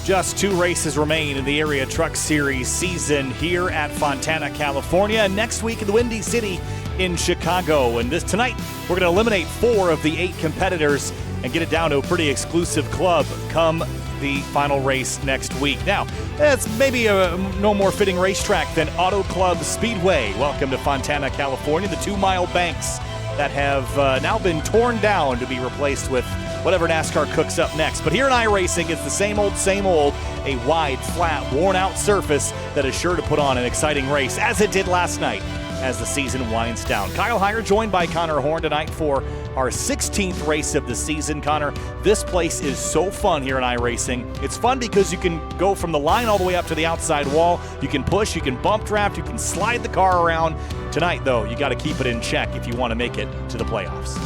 Just 2 races remain in the Area Truck Series season here at Fontana, California, and next week in the Windy City in Chicago. And tonight, we're going to eliminate 4 of the 8 competitors and get it down to a pretty exclusive club come the final race next week. Now, it's maybe a no more fitting racetrack than Auto Club Speedway. Welcome to Fontana, California, the 2-mile banks that have now been torn down to be replaced with whatever NASCAR cooks up next. But here in iRacing, it's the same old, a wide, flat, worn-out surface that is sure to put on an exciting race, as it did last night as the season winds down. Kyle Heyer joined by Connor Horn tonight for our 16th race of the season. Connor, this place is so fun here in iRacing. It's fun because you can go from the line all the way up to the outside wall. You can push, you can bump draft, you can slide the car around. Tonight, though, you got to keep it in check if you want to make it to the playoffs.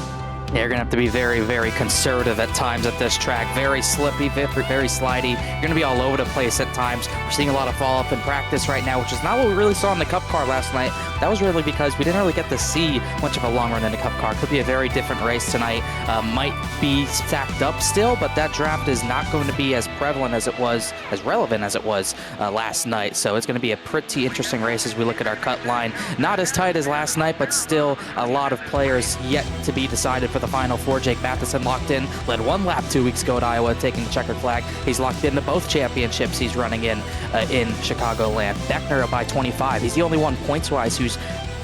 Yeah, you're going to have to be very, very conservative at times at this track. Very slippy, very slidey. You're going to be all over the place at times. We're seeing a lot of fall up in practice right now, which is not what we really saw in the Cup car last night. That was really because we didn't really get to see much of a long run in the Cup car. Could be a very different race tonight. Might be stacked up still, but that draft is not going to be as prevalent as it was, as relevant as it was last night. So it's going to be a pretty interesting race as we look at our cut line. Not as tight as last night, but still a lot of players yet to be decided for the Final Four. Jake Matheson locked in, led 1 lap 2 weeks ago at Iowa, taking the checkered flag. He's locked into both championships he's running in Chicagoland. Beckner up by 25. He's the only one points-wise who's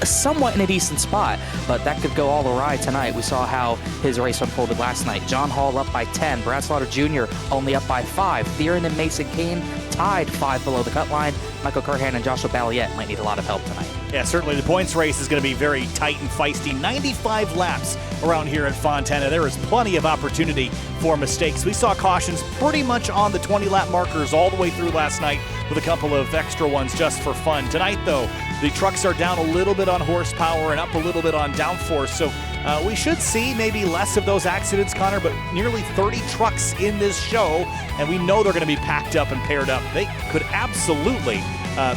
somewhat in a decent spot, but that could go all awry tonight. We saw how his race unfolded last night. John Hall up by 10. Brad Slaughter Jr. only up by 5. Theron and Mason Kane tied 5 below the cut line. Michael Curhan and Joshua Balliet might need a lot of help tonight. Yeah, certainly the points race is going to be very tight and feisty. 95 laps around here at Fontana. There is plenty of opportunity for mistakes. We saw cautions pretty much on the 20-lap markers all the way through last night with a couple of extra ones just for fun. Tonight, though, the trucks are down a little bit on horsepower and up a little bit on downforce, so we should see maybe less of those accidents, Connor, but nearly 30 trucks in this show, and we know they're going to be packed up and paired up. They could absolutely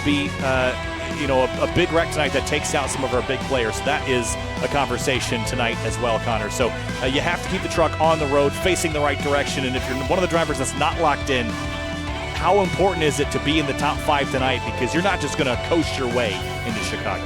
be a big wreck tonight that takes out some of our big players. So that is a conversation tonight as well, Connor. So you have to keep the truck on the road, facing the right direction, and if you're one of the drivers that's not locked in, how important is it to be in the top 5 tonight? Because you're not just going to coast your way into Chicago.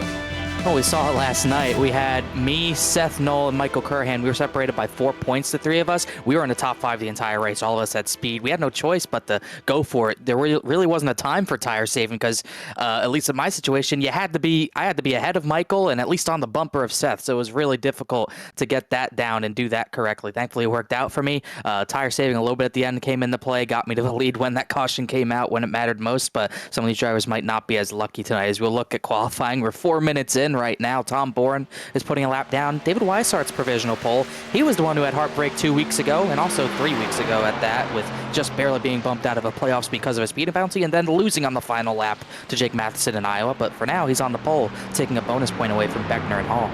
Well, we saw it last night. We had me, Seth Knoll, and Michael Curhan. We were separated by 4 points, the 3 of us. We were in the top 5 the entire race. All of us had speed. We had no choice but to go for it. There really wasn't a time for tire saving because, at least in my situation, I had to be ahead of Michael and at least on the bumper of Seth. So it was really difficult to get that down and do that correctly. Thankfully, it worked out for me. Tire saving a little bit at the end came into play, got me to the lead when that caution came out, when it mattered most. But some of these drivers might not be as lucky tonight. As we'll look at qualifying, we're 4 minutes in right now. Tom Bourne is putting a lap down. David Weishart's provisional pole. He was the one who had heartbreak 2 weeks ago, and also 3 weeks ago at that, with just barely being bumped out of the playoffs because of a speed penalty, and then losing on the final lap to Jake Matheson in Iowa. But for now, he's on the pole, taking a bonus point away from Beckner and Hall.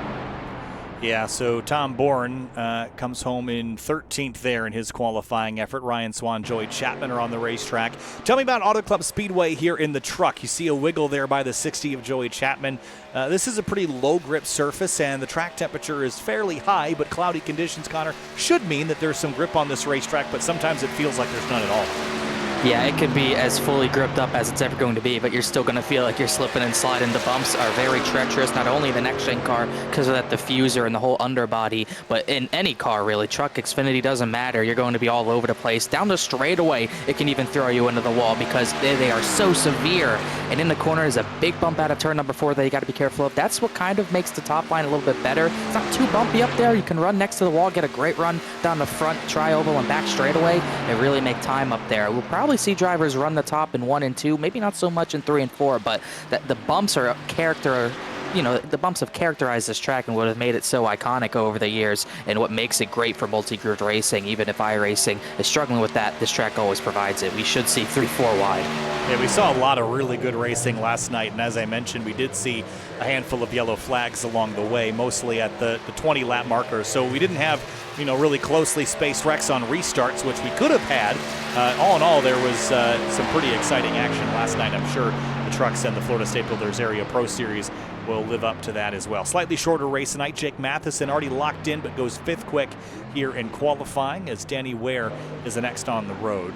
Yeah, so Tom Bourne comes home in 13th there in his qualifying effort. Ryan Swan, Joey Chapman are on the racetrack. Tell me about Auto Club Speedway here in the truck. You see a wiggle there by the 60 of Joey Chapman. This is a pretty low grip surface, and the track temperature is fairly high, but cloudy conditions, Connor, should mean that there's some grip on this racetrack, but sometimes it feels like there's none at all. Yeah, it can be as fully gripped up as it's ever going to be, but you're still going to feel like you're slipping and sliding. The bumps are very treacherous, not only the next-gen car because of that diffuser and the whole underbody, but in any car, really. Truck, Xfinity, doesn't matter. You're going to be all over the place. Down the straightaway, it can even throw you into the wall because they are so severe. And in the corner is a big bump out of turn number 4 that you got to be careful of. That's what kind of makes the top line a little bit better. It's not too bumpy up there. You can run next to the wall, get a great run down the front tri-oval and back straightaway, and really make time up there. We'll probably see drivers run the top in 1 and 2, maybe not so much in 3 and 4, but the bumps are the bumps have characterized this track and what have made it so iconic over the years, and what makes it great for multi-groove racing. Even if iRacing is struggling with that, this track always provides it. We should see 3-4 wide. Yeah, we saw a lot of really good racing last night, and as I mentioned, we did see a handful of yellow flags along the way, mostly at the 20-lap marker. So we didn't have, really closely spaced wrecks on restarts, which we could have had. All in all, there was some pretty exciting action last night. I'm sure the trucks and the Florida State Builders Area Pro Series will live up to that as well. Slightly shorter race tonight. Jake Matheson already locked in, but goes 5th quick here in qualifying, as Danny Ware is the next on the road.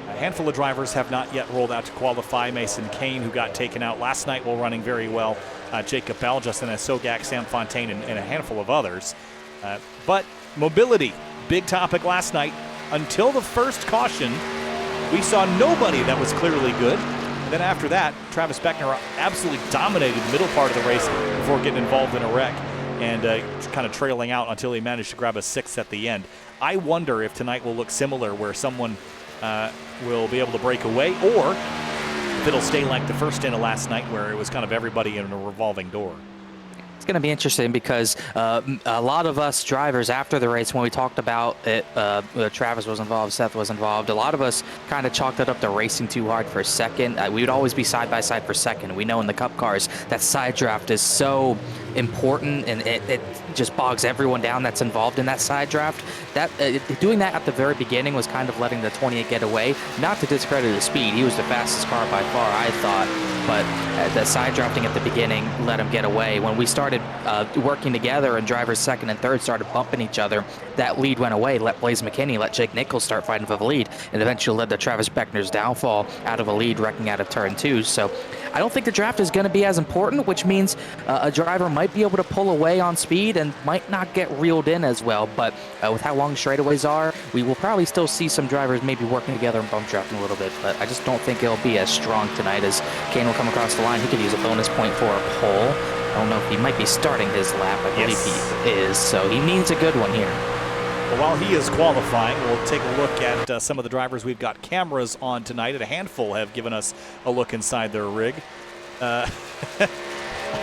A handful of drivers have not yet rolled out to qualify. Mason Kane, who got taken out last night while running very well. Jacob Bell, Justin Sogak, Sam Fontaine, and a handful of others. But mobility, big topic last night. Until the first caution, we saw nobody that was clearly good. And then after that, Travis Beckner absolutely dominated the middle part of the race before getting involved in a wreck and kind of trailing out until he managed to grab a sixth at the end. I wonder if tonight will look similar, where someone will be able to break away, or if it'll stay like the first stint of last night where it was kind of everybody in a revolving door. It's going to be interesting because a lot of us drivers after the race, when we talked about it, Travis was involved, Seth was involved, a lot of us kind of chalked it up to racing too hard for second. We would always be side by side for second. We know in the Cup cars that side draft is so important, and it just bogs everyone down that's involved in that side draft. That doing that at the very beginning was kind of letting the 28 get away. Not to discredit his speed, he was the fastest car by far, I thought, but the side drafting at the beginning let him get away. When we started working together and drivers second and third started bumping each other, that lead went away. Let Blaze McKinney, let Jake Nichols start fighting for the lead, and eventually led to Travis Beckner's downfall out of a lead, wrecking out of turn 2. So I don't think the draft is going to be as important, which means a driver might be able to pull away on speed and might not get reeled in as well. But with how long straightaways are, we will probably still see some drivers maybe working together and bump drafting a little bit. But I just don't think it'll be as strong tonight, as Kane will come across the line. He could use a bonus point for a pole. I don't know if he might be starting his lap. I believe he is, so he needs a good one here. Well, while he is qualifying, we'll take a look at some of the drivers we've got cameras on tonight, and a handful have given us a look inside their rig.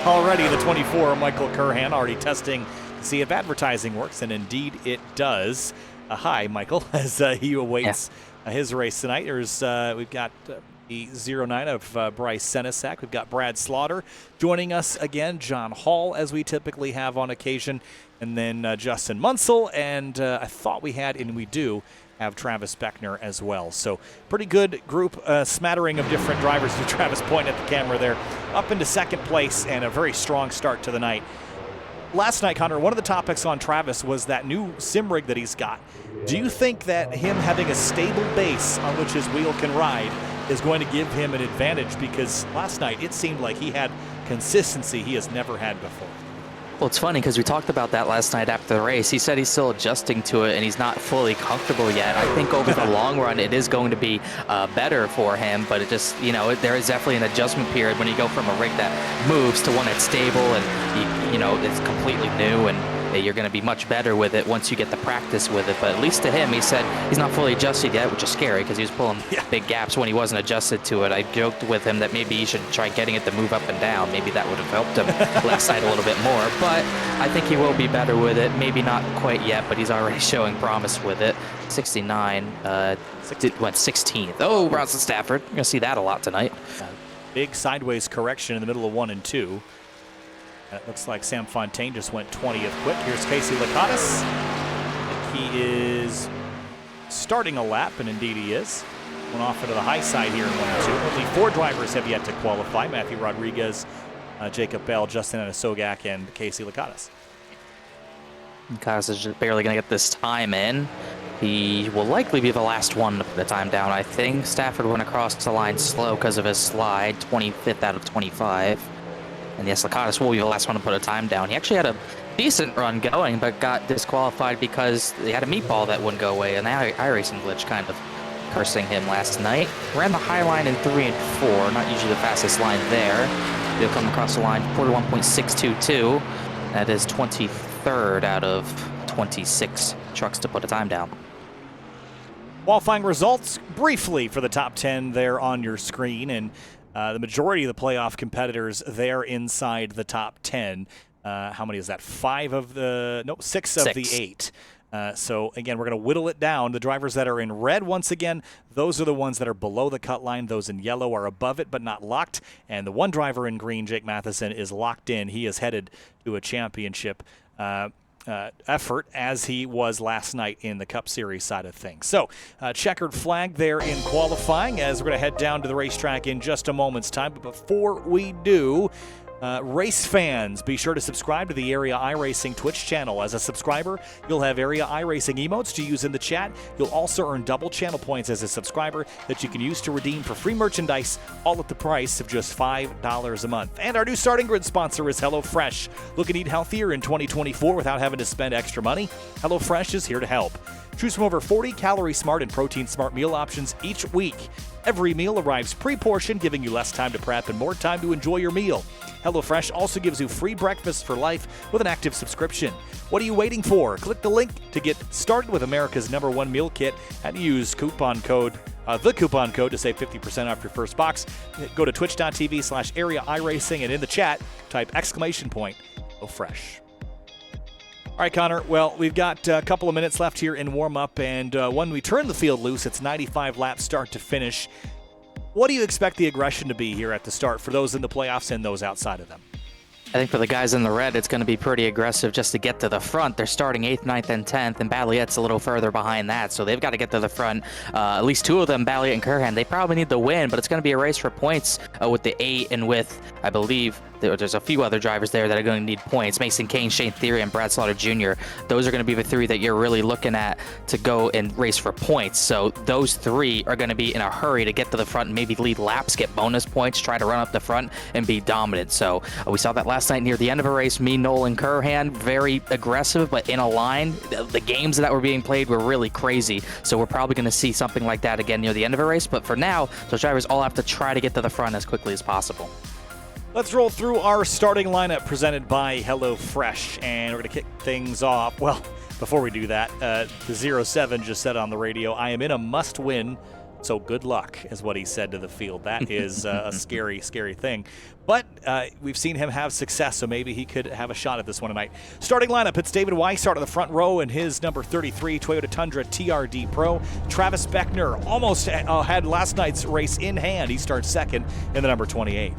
Already the 24, Michael Curhan, already testing to see if advertising works, and indeed it does. Hi, Michael, as he awaits his race tonight. We've got the 09 of Bryce Senesac. We've got Brad Slaughter joining us again, John Hall, as we typically have on occasion, and then Justin Munsell, and I thought we had, and we do, have Travis Beckner as well. So pretty good group, smattering of different drivers. To Travis point at the camera there, up into second place, and a very strong start to the night. Last night, Connor, one of the topics on Travis was that new sim rig that he's got. Do you think that him having a stable base on which his wheel can ride is going to give him an advantage? Because last night it seemed like he had consistency he has never had before. Well, it's funny because we talked about that last night after the race. He said he's still adjusting to it and he's not fully comfortable yet. I think over the long run it is going to be better for him, but it just, there is definitely an adjustment period when you go from a rig that moves to one that's stable and, it's completely new, and you're going to be much better with it once you get the practice with it. But at least to him, he said he's not fully adjusted yet, which is scary because he was pulling big gaps when he wasn't adjusted to it. I joked with him that maybe he should try getting it to move up and down. Maybe that would have helped him left side a little bit more. But I think he will be better with it. Maybe not quite yet, but he's already showing promise with it. 69 went 16th. Oh, Bronson Stafford. You're going to see that a lot tonight. Big sideways correction in the middle of 1 and 2. It looks like Sam Fontaine just went 20th quick. Here's Casey Lakatos. He is starting a lap, and indeed he is. Went off into the high side here in 1 and 2. Only 4 drivers have yet to qualify. Matthew Rodriguez, Jacob Bell, Justin Sogak, and Casey Lakatos. Lakatos is just barely going to get this time in. He will likely be the last one to put the time down, I think. Stafford went across the line slow because of his slide, 25th out of 25. And yes, Lakatos will be the last one to put a time down. He actually had a decent run going, but got disqualified because he had a meatball that wouldn't go away, and the iRacing glitch kind of cursing him last night. Ran the high line in 3 and 4, not usually the fastest line there. He'll come across the line, 41.622. That is 23rd out of 26 trucks to put a time down. Qualifying results briefly for the top 10 there on your screen, and the majority of the playoff competitors there inside the top 10. How many is that? 6 of the 8. So, again, we're going to whittle it down. The drivers that are in red, once again, those are the ones that are below the cut line. Those in yellow are above it but not locked. And the one driver in green, Jake Matheson, is locked in. He is headed to a championship effort, as he was last night in the Cup Series side of things. So, checkered flag there in qualifying, as we're going to head down to the racetrack in just a moment's time. But before we do, Race fans, be sure to subscribe to the Area iRacing Twitch channel. As a subscriber, you'll have Area iRacing emotes to use in the chat. You'll also earn double channel points as a subscriber that you can use to redeem for free merchandise, all at the price of just $5 a month. And our new starting grid sponsor is HelloFresh. Looking to eat healthier in 2024 without having to spend extra money? HelloFresh is here to help. Choose from over 40 calorie-smart and protein-smart meal options each week. Every meal arrives pre-portioned, giving you less time to prep and more time to enjoy your meal. HelloFresh also gives you free breakfast for life with an active subscription. What are you waiting for? Click the link to get started with America's #1 meal kit and use the coupon code to save 50% off your first box. Go to twitch.tv/Area iRacing and in the chat, type !HelloFresh. All right, Connor. Well, we've got a couple of minutes left here in warm-up, and when we turn the field loose, it's 95 laps start to finish. What do you expect the aggression to be here at the start for those in the playoffs and those outside of them? I think for the guys in the red, it's going to be pretty aggressive just to get to the front. They're starting 8th, 9th, and 10th, and Balliette's a little further behind that, so they've got to get to the front. At least two of them, Balliette and Curhan, they probably need the win, but it's going to be a race for points with the 8 and with, I believe, there's a few other drivers there that are going to need points. Mason Kane, Shane Theory, and Brad Slaughter Jr. Those are going to be the three that you're really looking at to go and race for points. So those three are going to be in a hurry to get to the front and maybe lead laps, get bonus points, try to run up the front, and be dominant. So we saw that last night near the end of a race. Me, Noel, and Curhan, very aggressive, but in a line. The games that were being played were really crazy. So we're probably going to see something like that again near the end of a race. But for now, those drivers all have to try to get to the front as quickly as possible. Let's roll through our starting lineup presented by HelloFresh, and we're going to kick things off. Well, before we do that, the 07 just said on the radio, "I am in a must-win, so good luck," is what he said to the field. That is a scary, scary thing. But we've seen him have success, so maybe he could have a shot at this one tonight. Starting lineup, it's David Weissart on the front row in his number 33 Toyota Tundra TRD Pro. Travis Beckner almost had last night's race in hand. He starts second in the number 28.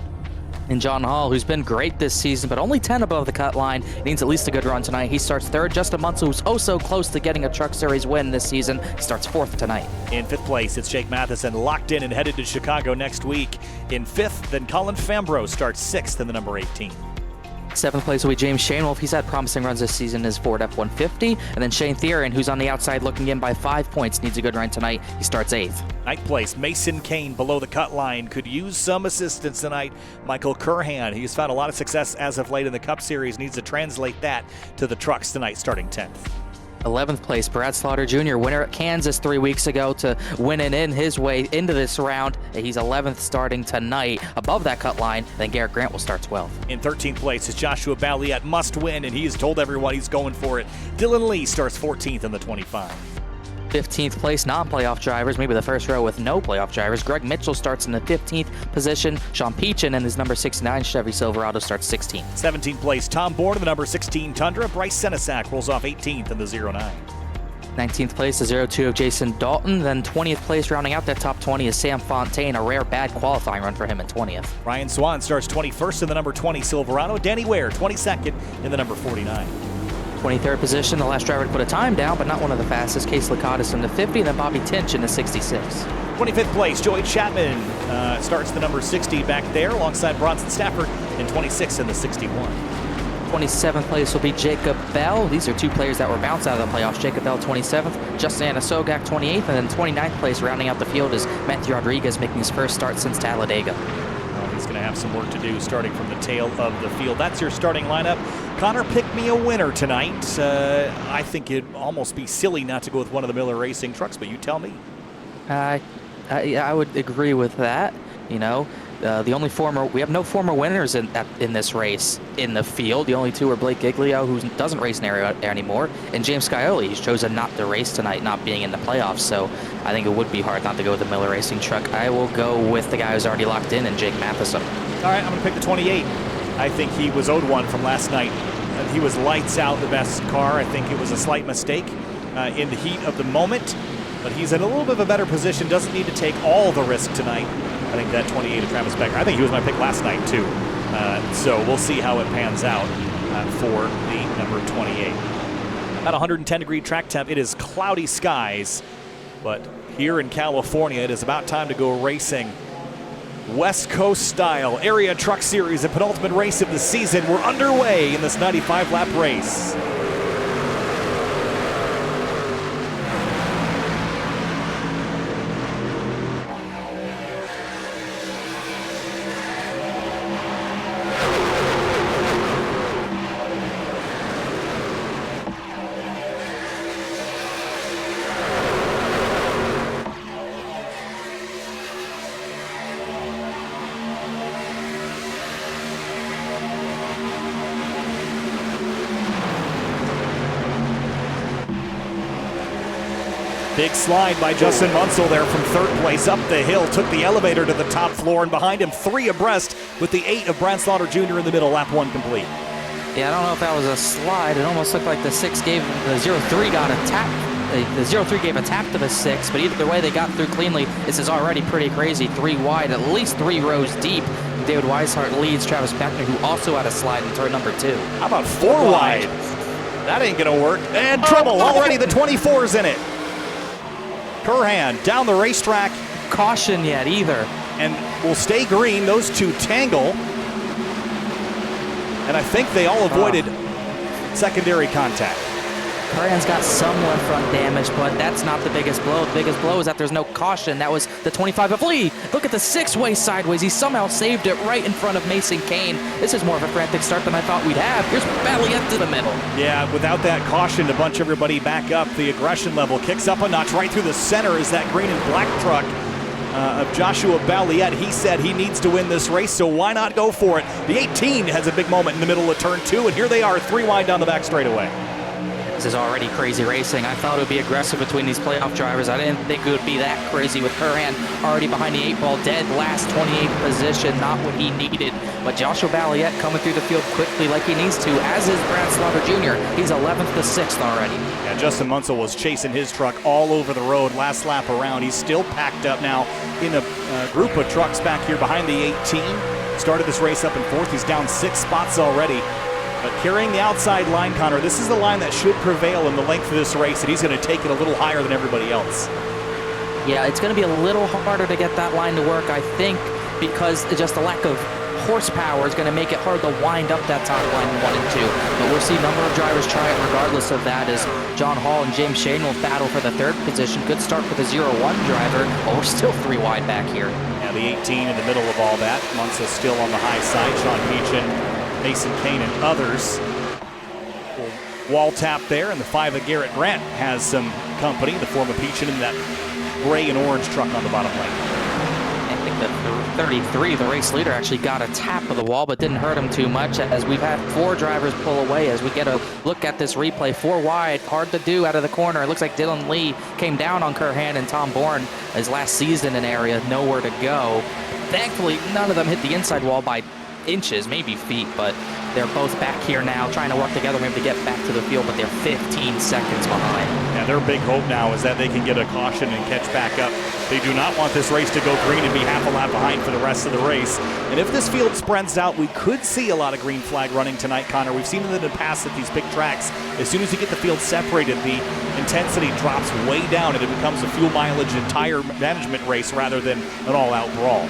And John Hall, who's been great this season, but only 10 above the cut line, needs at least a good run tonight. He starts third. Justin Munsell, who's oh so close to getting a Truck Series win this season, starts fourth tonight. In fifth place, it's Jake Matheson, locked in and headed to Chicago next week. In fifth, then Colin Fambro starts sixth in the number 18. Seventh place will be James Shainwolf. He's had promising runs this season in his Ford F-150. And then Shane Theorin, who's on the outside looking in by 5 points, needs a good run tonight. He starts eighth. Ninth place, Mason Kane below the cut line. Could use some assistance tonight. Michael Curhan, he's found a lot of success as of late in the Cup Series. Needs to translate that to the trucks tonight, starting 10th. 11th place, Brad Slaughter Jr., winner at Kansas 3 weeks ago to winning in his way into this round. He's 11th starting tonight above that cut line. Then Garrett Grant will start 12th. In 13th place is Joshua Balliette, must win, and he has told everyone he's going for it. Dylan Lee starts 14th in the 25. 15th place, non-playoff drivers, maybe the first row with no playoff drivers. Greg Mitchell starts in the 15th position. Sean Peachin and his number 69 Chevy Silverado starts 16th. 17th place, Tom Bourne in the number 16 Tundra. Bryce Senesac rolls off 18th in the 09. 19th place, the 02 of Jason Dalton. Then 20th place, rounding out that top 20 is Sam Fontaine, a rare bad qualifying run for him in 20th. Ryan Swan starts 21st in the number 20 Silverado. Danny Ware, 22nd in the number 49. 23rd position, the last driver to put a time down, but not one of the fastest. Case Lakatos in the 50, and then Bobby Tinch in the 66. 25th place, Joey Chapman starts the number 60 back there alongside Bronson Stafford, and 26th in the 61. 27th place will be Jacob Bell. These are two players that were bounced out of the playoffs. Jacob Bell, 27th. Justin Anasogak, 28th. And then 29th place, rounding out the field, is Matthew Rodriguez, making his first start since Talladega. He's going to have some work to do starting from the tail of the field. That's your starting lineup. Connor, pick me a winner tonight. I think it'd almost be silly not to go with one of the Miller Racing trucks, but you tell me. I would agree with that. You know, we have no former winners in this race in the field. The only two are Blake Giglio, who doesn't race in area anymore, and James Scioli. He's chosen not to race tonight, not being in the playoffs. So I think it would be hard not to go with the Miller Racing truck. I will go with the guy who's already locked in, and Jake Matheson. All right, I'm going to pick the 28. I think he was owed one from last night. He was lights out the best car. I think it was a slight mistake in the heat of the moment, but he's in a little bit of a better position. Doesn't need to take all the risk tonight. I think that 28 of Travis Becker. I think he was my pick last night too. So we'll see how it pans out for the number 28. About 110-degree track temp. It is cloudy skies, but here in California, it is about time to go racing. West Coast style area truck series, the penultimate race of the season. We're underway in this 95-lap race. Big slide by Justin Munsell there from third place up the hill, took the elevator to the top floor, and behind him 3 abreast with the 8 of Brant Slaughter Jr. in the middle, lap 1 complete. Yeah, I don't know if that was a slide. It almost looked like the 6 gave the 03 got a tap. The 03 gave a tap to the 6, but either way they got through cleanly. This is already pretty crazy. 3 wide, at least 3 rows deep. David Weishart leads Travis Beckner, who also had a slide in turn number 2. How about 4 wide? That ain't gonna work. And trouble already. The 24's in it. Curhan down the racetrack. Caution yet either. And will stay green. Those 2 tangle. And I think they all avoided secondary contact. Curhan's got some left front damage, but that's not the biggest blow. The biggest blow is that there's no caution. That was the 25 of Lee. Look at the 6-way sideways. He somehow saved it right in front of Mason Kane. This is more of a frantic start than I thought we'd have. Here's Balliet to the middle. Yeah, without that caution to bunch everybody back up, the aggression level kicks up a notch right through the center as that green and black truck of Joshua Balliet. He said he needs to win this race, so why not go for it? The 18 has a big moment in the middle of turn 2, and here they are, 3 wide down the back straightaway. This is already crazy racing. I thought it would be aggressive between these playoff drivers. I didn't think it would be that crazy with Curhan already behind the 8 ball, dead last 28th position, not what he needed. But Joshua Balliet coming through the field quickly like he needs to, as is Brant Slaughter Jr. He's 11th to 6th already. Yeah, Justin Munsell was chasing his truck all over the road last lap around. He's still packed up now in a group of trucks back here behind the 18. Started this race up in 4th. He's down 6 spots already. But carrying the outside line, Connor, this is the line that should prevail in the length of this race, and he's going to take it a little higher than everybody else. Yeah, it's going to be a little harder to get that line to work, I think, because just the lack of horsepower is going to make it hard to wind up that top line in 1 and 2. But we'll see a number of drivers try it regardless of that, as John Hall and James Shane will battle for the 3rd position. Good start for the 0-1 driver, but we're still 3 wide back here. Yeah, the 18 in the middle of all that. Munsell still on the high side. Sean Peachin, Mason Kane, and others will wall tap there, and the 5 of Garrett Grant has some company, the form of Peachin in that gray and orange truck on the bottom lane. I think the 33, the race leader, actually got a tap of the wall, but didn't hurt him too much, as we've had 4 drivers pull away. As we get a look at this replay, 4 wide, hard to do out of the corner. It looks like Dylan Lee came down on Curhan and Tom Bourne his last season in area, nowhere to go. Thankfully, none of them hit the inside wall by inches, maybe feet, but they're both back here now trying to work together maybe to get back to the field, but they're 15 seconds behind. Yeah, their big hope now is that they can get a caution and catch back up. They do not want this race to go green and be half a lap behind for the rest of the race. And if this field spreads out, we could see a lot of green flag running tonight, Connor. We've seen it in the past at these big tracks. As soon as you get the field separated, the intensity drops way down and it becomes a fuel mileage and tire management race rather than an all-out brawl.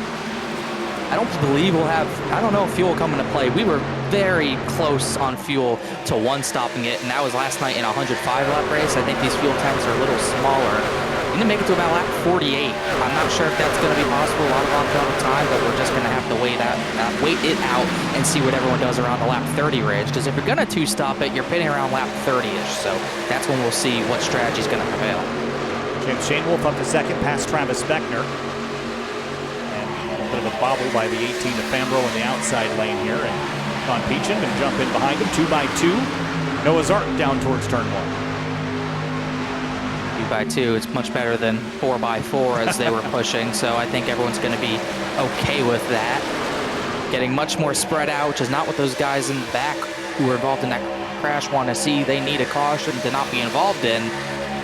I don't believe we'll have, I don't know if fuel will come into play. We were very close on fuel to 1 stopping it, and that was last night in a 105-lap race. I think these fuel tanks are a little smaller. We need to make it to about lap 48. I'm not sure if that's going to be possible. A lot of on time, but we're just going to have to wait it out and see what everyone does around the lap 30 ridge. Because if you're going to 2-stop it, you're pitting around lap 30-ish. So that's when we'll see what strategy is going to prevail. James Shane Wolf up to 2nd, past Travis Beckner. Bit of a bobble by the 18 of Fambro in the outside lane here, and Sean Peachin can jump in behind him. 2x2. Noah Zark down towards turn 1. 2x2, it's much better than 4x4 as they were pushing, so I think everyone's going to be okay with that. Getting much more spread out, which is not what those guys in the back who were involved in that crash want to see. They need a caution to not be involved in.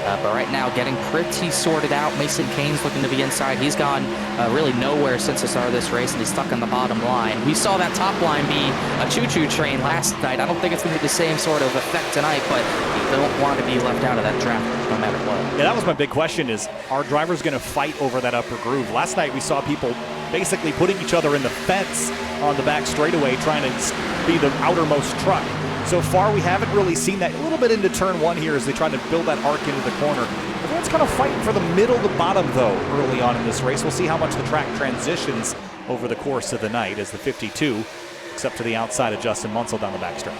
But right now, getting pretty sorted out. Mason Kane's looking to be inside. He's gone really nowhere since the start of this race, and he's stuck on the bottom line. We saw that top line be a choo-choo train last night. I don't think it's going to be the same sort of effect tonight, but you don't want to be left out of that traffic no matter what. Yeah, that was my big question is, are drivers going to fight over that upper groove? Last night we saw people basically putting each other in the fence on the back straightaway, trying to be the outermost truck. So far, we haven't really seen that. A little bit into turn one here as they try to build that arc into the corner. Everyone's kind of fighting for the middle to bottom, though, early on in this race. We'll see how much the track transitions over the course of the night as the 52, except to the outside of Justin Munsell down the backstretch.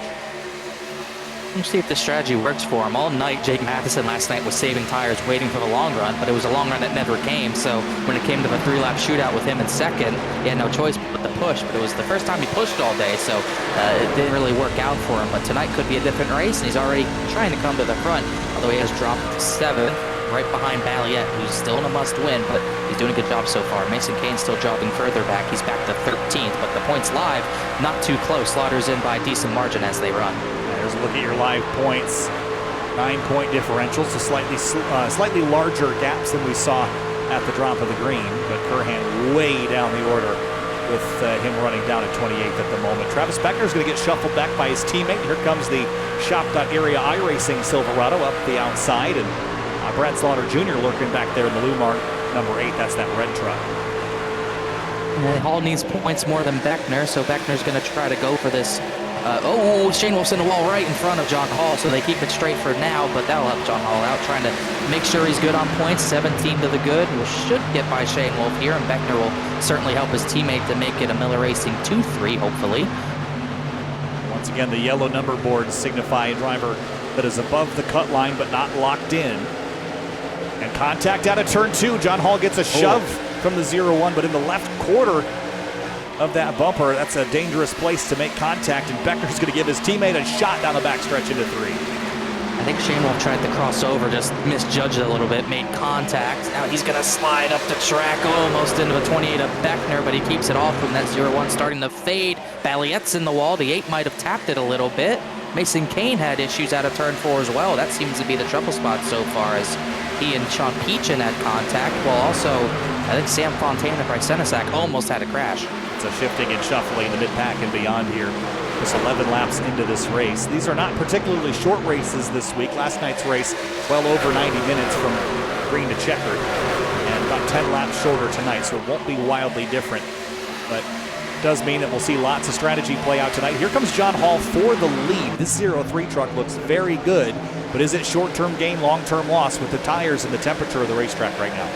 We'll see if this strategy works for him. All night, Jake Matheson last night was saving tires, waiting for the long run, but it was a long run that never came. So when it came to the 3-lap shootout with him in second, he had no choice but to push. But it was the first time he pushed all day, so it didn't really work out for him. But tonight could be a different race, and he's already trying to come to the front, although he has dropped to 7th, right behind Balliet, who's still in a must-win, but he's doing a good job so far. Mason Kane's still dropping further back. He's back to 13th, but the points live, not too close. Slaughter's in by a decent margin as they run. There's a look at your live points. 9-point differentials, so slightly larger gaps than we saw at the drop of the green, but Curhan way down the order with him running down at 28th at the moment. Travis Beckner's going to get shuffled back by his teammate. Here comes the Shop.area iRacing Silverado up the outside, and Brad Slaughter Jr. lurking back there in the Lumar number 8. That's that red truck. And Hall needs points more than Beckner, so Beckner's going to try to go for this. Shane Wolf's in the wall right in front of John Hall, so they keep it straight for now, but that'll help John Hall out, trying to make sure he's good on points. 17 to the good. We should get by Shane Wolf here, and Beckner will certainly help his teammate to make it a Miller Racing 2-3, hopefully. Once again, the yellow number boards signify a driver that is above the cut line but not locked in. And contact out of turn 2. John Hall gets a shove from the 0-1, but in the left quarter of that bumper, that's a dangerous place to make contact, and Beckner's going to give his teammate a shot down the backstretch into 3. I think Shane Wolf tried to cross over, just misjudged it a little bit, made contact. Now he's going to slide up the track almost into the 28 of Beckner, but he keeps it off from that 0-1 starting to fade. Balliet's in the wall. The 8 might have tapped it a little bit. Mason Kane had issues out of turn 4 as well. That seems to be the trouble spot so far, as he and Sean Peachin had contact, while also I think Sam Fontana and Bryce Senesac almost had a crash. It's a shifting and shuffling in the mid-pack and beyond here. Just 11 laps into this race. These are not particularly short races this week. Last night's race, well over 90 minutes from green to checkered, and about 10 laps shorter tonight, so it won't be wildly different. But it does mean that we'll see lots of strategy play out tonight. Here comes John Hall for the lead. This 0-3 truck looks very good, but is it short-term gain, long-term loss with the tires and the temperature of the racetrack right now?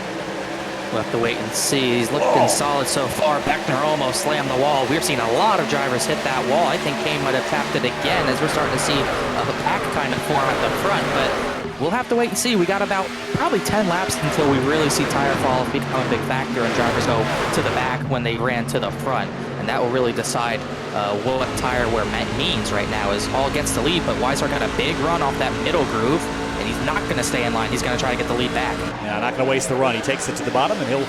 We'll have to wait and see. He's looking solid so far. Beckner almost slammed the wall. We've seen a lot of drivers hit that wall. I think Kane might have tapped it again, as we're starting to see a pack kind of form at the front, but we'll have to wait and see. We got about probably 10 laps until we really see tire fall off become a big factor and drivers go to the back when they ran to the front, and that will really decide what tire wear means right now. As Hall gets the lead, but Weisler got a big run off that middle groove, and he's not going to stay in line. He's going to try to get the lead back. Yeah, not going to waste the run. He takes it to the bottom, and he'll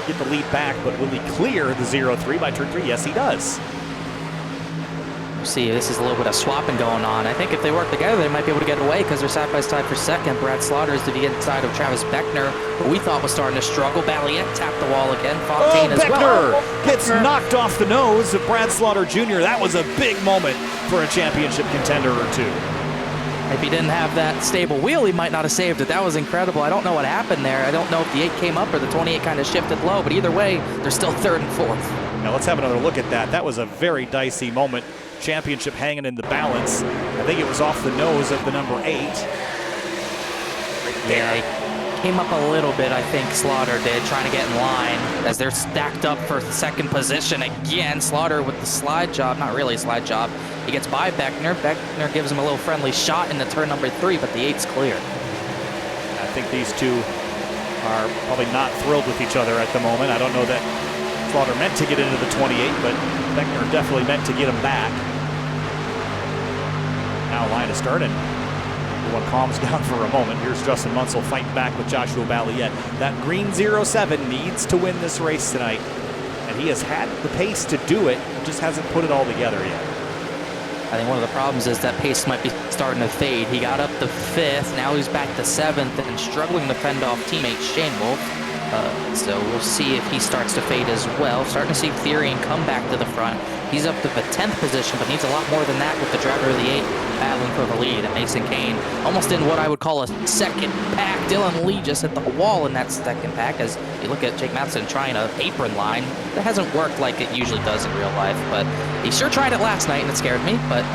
get the lead back, but will he clear the 0-3 by turn 3? Yes, he does. We'll see, this is a little bit of swapping going on. I think if they work together, they might be able to get away because they're side by side for second. Brad Slaughter is to the inside of Travis Beckner, who we thought was starting to struggle. Balliet tapped the wall again. Fontaine as well. Beckner gets knocked off the nose of Brad Slaughter Jr. That was a big moment for a championship contender or two. If he didn't have that stable wheel, he might not have saved it. That was incredible. I don't know what happened there. I don't know if the 8 came up or the 28 kind of shifted low, but either way, they're still 3rd and 4th. Now let's have another look at that. That was a very dicey moment. Championship hanging in the balance. I think it was off the nose of the number 8. Yeah, he came up a little bit, I think Slaughter did, trying to get in line as they're stacked up for second position again. Slaughter with the slide job, not really a slide job. He gets by Beckner. Beckner gives him a little friendly shot into turn number 3, but the 8's clear. I think these two are probably not thrilled with each other at the moment. I don't know that Slaughter meant to get into the 28, but Beckner definitely meant to get him back. Now line to start, and everyone calms down for a moment. Here's Justin Munsell fighting back with Joshua Balliet. That green 07 needs to win this race tonight, and he has had the pace to do it, just hasn't put it all together yet. I think one of the problems is that pace might be starting to fade. He got up to 5th, now he's back to 7th and struggling to fend off teammate Shane Wolf. So we'll see if he starts to fade as well. Starting to see Therian come back to the front. He's up to the 10th position, but needs a lot more than that with the driver of the 8 battling for the lead. And Mason Kane almost in what I would call a second pack. Dylan Lee just hit the wall in that second pack. As you look at Jake Matheson trying an apron line, that hasn't worked like it usually does in real life. But he sure tried it last night, and it scared me. But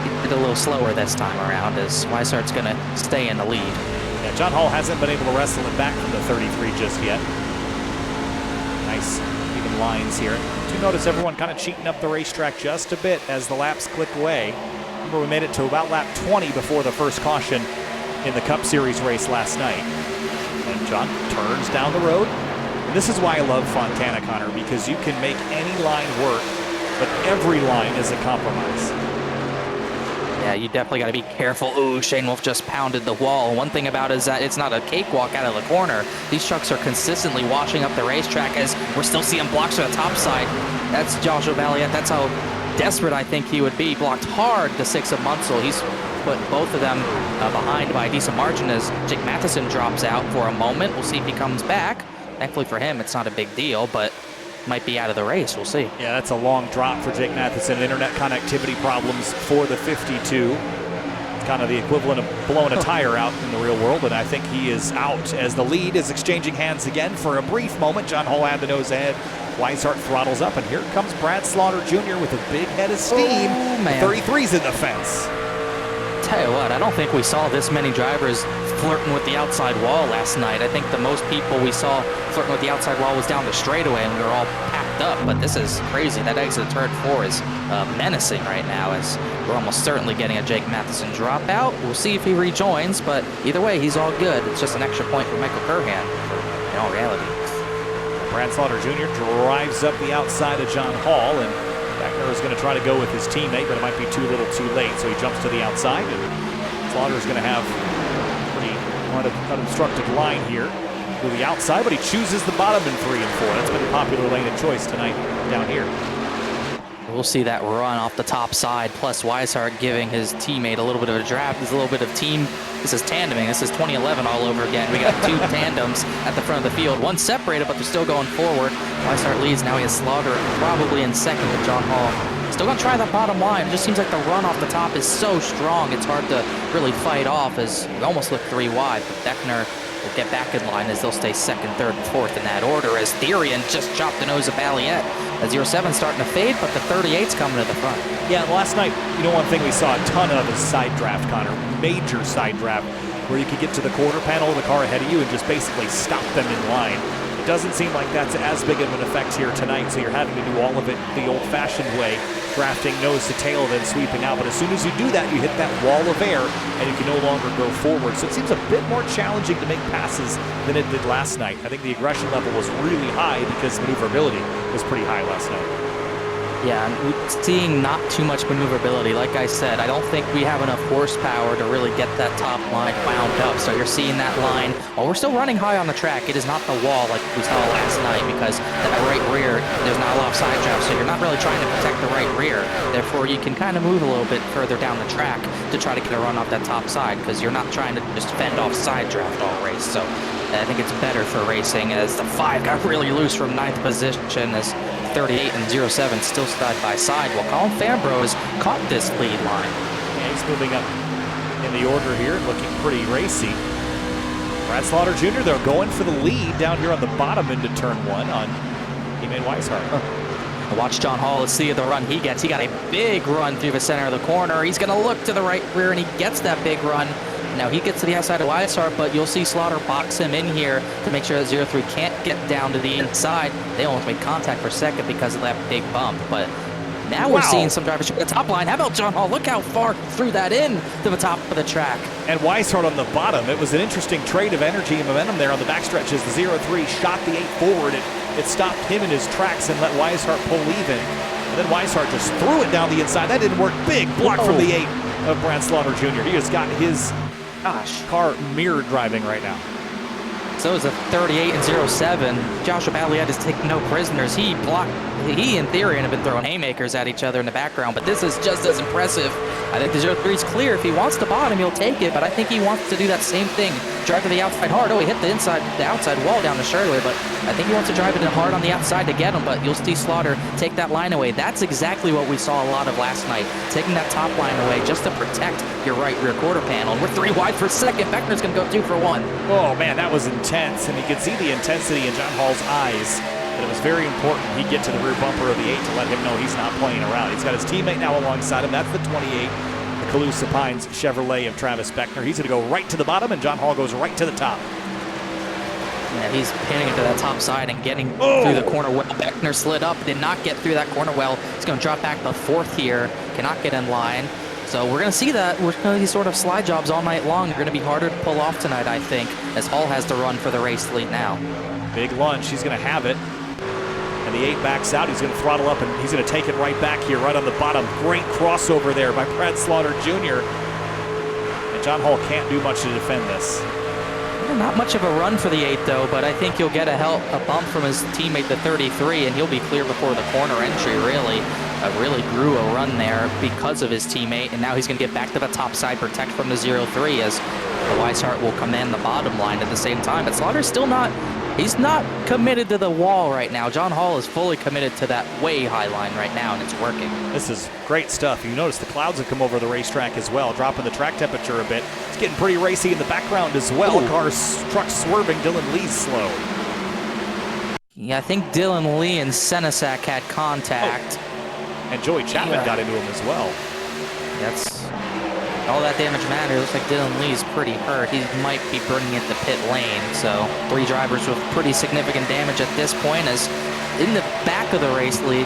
he did a little slower this time around, as Weishart's going to stay in the lead. Yeah, John Hall hasn't been able to wrestle it back from the 33 just yet. Nice even lines here. Do you notice everyone kind of cheating up the racetrack just a bit as the laps click away? Remember, we made it to about lap 20 before the first caution in the Cup Series race last night. And John turns down the road. And this is why I love Fontana, Connor, because you can make any line work, but every line is a compromise. Yeah, you definitely got to be careful. Ooh, Shane Wolf just pounded the wall. One thing about it is that it's not a cakewalk out of the corner. These trucks are consistently washing up the racetrack, as we're still seeing blocks to the top side. That's Joshua Valiant. That's how desperate I think he would be. Blocked hard the 6 of Munsell. He's put both of them behind by a decent margin as Jake Matheson drops out for a moment. We'll see if he comes back. Thankfully for him, it's not a big deal, but might be out of the race. We'll see. Yeah, that's a long drop for Jake Matheson. Internet connectivity problems for the 52. It's kind of the equivalent of blowing a tire out in the real world, and I think he is out as the lead is exchanging hands again for a brief moment. John Hall had the nose ahead. Weishart throttles up, and here comes Brad Slaughter Jr. with a big head of steam. Oh, man. 33's in the fence. Tell you what, I don't think we saw this many drivers flirting with the outside wall last night. I think the most people we saw flirting with the outside wall was down the straightaway, and we were all packed up. But this is crazy. That exit turn 4 is menacing right now, as we're almost certainly getting a Jake Matheson dropout. We'll see if he rejoins, but either way, he's all good. It's just an extra point for Michael Curhan in all reality. Brad Slaughter Jr. drives up the outside of John Hall, and Beckner is going to try to go with his teammate, but it might be too little too late, so he jumps to the outside, and Slaughter is going to have a pretty unobstructed line here to the outside, but he chooses the bottom in 3 and 4. That's been a popular lane of choice tonight down here. We'll see that run off the top side, plus Weishart giving his teammate a little bit of a draft. There's a little bit of team. This is tandeming. This is 2011 all over again. We got 2 tandems at the front of the field. One separated, but they're still going forward. Weishart leads. Now he has Slaughter probably in second with John Hall. Still going to try the bottom line. It just seems like the run off the top is so strong. It's hard to really fight off, as we almost look 3 wide. But Beckner will get back in line as they'll stay 2nd, 3rd, and 4th in that order, as Therian just chopped the nose of Valiant. The 07's starting to fade, but the 38's coming to the front. Yeah, last night, you know, one thing we saw a ton of is side draft, Connor. Major side draft, where you could get to the quarter panel of the car ahead of you and just basically stop them in line. It doesn't seem like that's as big of an effect here tonight, so you're having to do all of it the old-fashioned way, drafting nose to tail, then sweeping out. But as soon as you do that, you hit that wall of air, and you can no longer go forward. So it seems a bit more challenging to make passes than it did last night. I think the aggression level was really high because maneuverability was pretty high last night. Yeah, and we're seeing not too much maneuverability. Like I said, I don't think we have enough horsepower to really get that top line wound up. So you're seeing that line. While we're still running high on the track, it is not the wall like we saw last night, because that right rear, there's not a lot of side draft, so you're not really trying to protect the right rear. Therefore, you can kind of move a little bit further down the track to try to get a run off that top side, because you're not trying to just fend off side draft all race. So I think it's better for racing, as the 5 got really loose from 9th position, as 38 and 07 still side by side, while Colin Fambro has caught this lead line. Yeah, he's moving up in the order here, looking pretty racy. Brad Slaughter Jr., they're going for the lead down here on the bottom into turn 1 on teammate Weishart. Watch John Hall. Let's see the run he gets. He got a big run through the center of the corner. He's going to look to the right rear, and he gets that big run. Now he gets to the outside of Weishart, but you'll see Slaughter box him in here to make sure that 03 can't get down to the inside. They almost made contact for second because of that big bump, but now we're seeing some drivers at the top line. How about John Hall? Look how far threw that in to the top of the track. And Weishart on the bottom. It was an interesting trade of energy and momentum there on the backstretch as the 03 shot the 8 forward. It stopped him in his tracks and let Weishart pull even. And then Weishart just threw it down the inside. That didn't work. Big block from the 8 of Brad Slaughter Jr. He has got his car mirror driving right now. So is a 38 and 07. Joshua Balliet is taking no prisoners. He in theory have been throwing haymakers at each other in the background, but this is just as impressive. I think the 03 is clear. If he wants to bottom, he'll take it, but I think he wants to do that same thing. Drive to the outside hard. Oh, he hit the outside wall down to Shirley, but I think he wants to drive it in hard on the outside to get him, but you'll see Slaughter take that line away. That's exactly what we saw a lot of last night, taking that top line away just to protect your right rear quarter panel. And we're 3 wide for second. Beckner's going to go 2 for 1. Oh, man, that was intense, and you could see the intensity in John Hall's eyes. But it was very important he get to the rear bumper of the 8 to let him know he's not playing around. He's got his teammate now alongside him. That's the 28, the Calusa Pines Chevrolet of Travis Beckner. He's going to go right to the bottom, and John Hall goes right to the top. Yeah, he's pinning into that top side and getting through the corner well. Beckner slid up, did not get through that corner well. He's going to drop back the 4th here, cannot get in line. So we're going to see that. We're going to these sort of slide jobs all night long. They're going to be harder to pull off tonight, I think, as Hall has to run for the race lead now. Big lunge. He's going to have it. And the 8 backs out. He's going to throttle up, and he's going to take it right back here, right on the bottom. Great crossover there by Brad Slaughter Jr. And John Hall can't do much to defend this. Not much of a run for the 8, though, but I think he'll get a bump from his teammate, the 33, and he'll be clear before the corner entry, really. Really grew a run there because of his teammate, and now he's going to get back to the top side, protect from the 03, as the Weishart will command the bottom line at the same time. But Slaughter's still not, he's not committed to the wall right now. John Hall is fully committed to that way high line right now, and it's working. This is great stuff. You notice the clouds have come over the racetrack as well, dropping the track temperature a bit. It's getting pretty racy in the background as well. Truck swerving. Dylan Lee's slow. Yeah, I think Dylan Lee and Senesac had contact. And Joey Chapman got into him as well. That's all that damage matters. Looks like Dylan Lee's pretty hurt. He might be bringing it to pit lane. So 3 drivers with pretty significant damage at this point, as in the back of the race lead,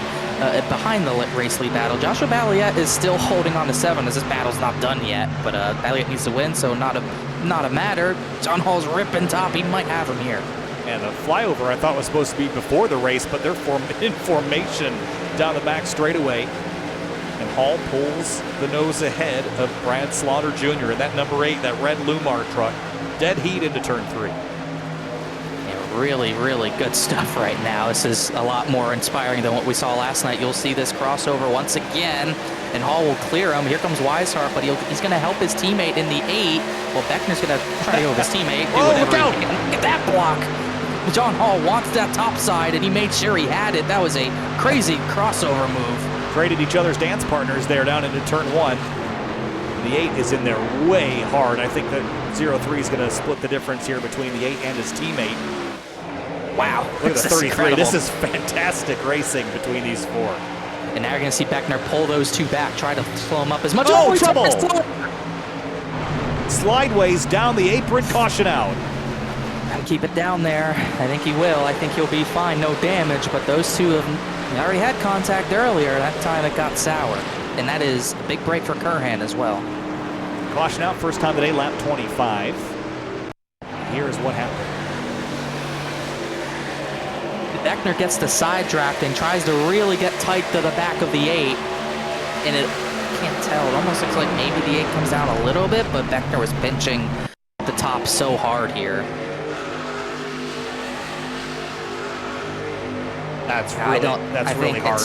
behind the race lead battle, Joshua Balliet is still holding on to 7 as this battle's not done yet. But Balliet needs to win, so not a matter. John Hall's ripping top. He might have him here. And the flyover I thought was supposed to be before the race, but they're in formation down the back straightaway. And Hall pulls the nose ahead of Brad Slaughter Jr. and that number 8, that red Lumar truck, dead heat into turn 3. Yeah, really, really good stuff right now. This is a lot more inspiring than what we saw last night. You'll see this crossover once again, and Hall will clear him. Here comes Weishart, but he's going to help his teammate in the 8. Well, Beckner's going to try to go with his teammate. Look out! Get that block! John Hall wants that top side, and he made sure he had it. That was a crazy crossover move. Traded each other's dance partners there down into turn 1. The 8 is in there way hard. I think that 03 is going to split the difference here between the 8 and his teammate. Wow. Look at the 33. Incredible. This is fantastic racing between these 4. And now you're going to see Beckner pull those 2 back, try to slow him up as much. Oh, trouble! Slideways down the apron, caution out. Gotta keep it down there. I think he will. I think he'll be fine. No damage, but those 2 have already had contact earlier. That time it got sour. And that is a big break for Curhan as well. Caution out, first time today, lap 25. Here is what happened. Beckner gets the side drafting, tries to really get tight to the back of the 8. And it, can't tell, it almost looks like maybe the 8 comes down a little bit, but Beckner was pinching the top so hard here. That's really hard.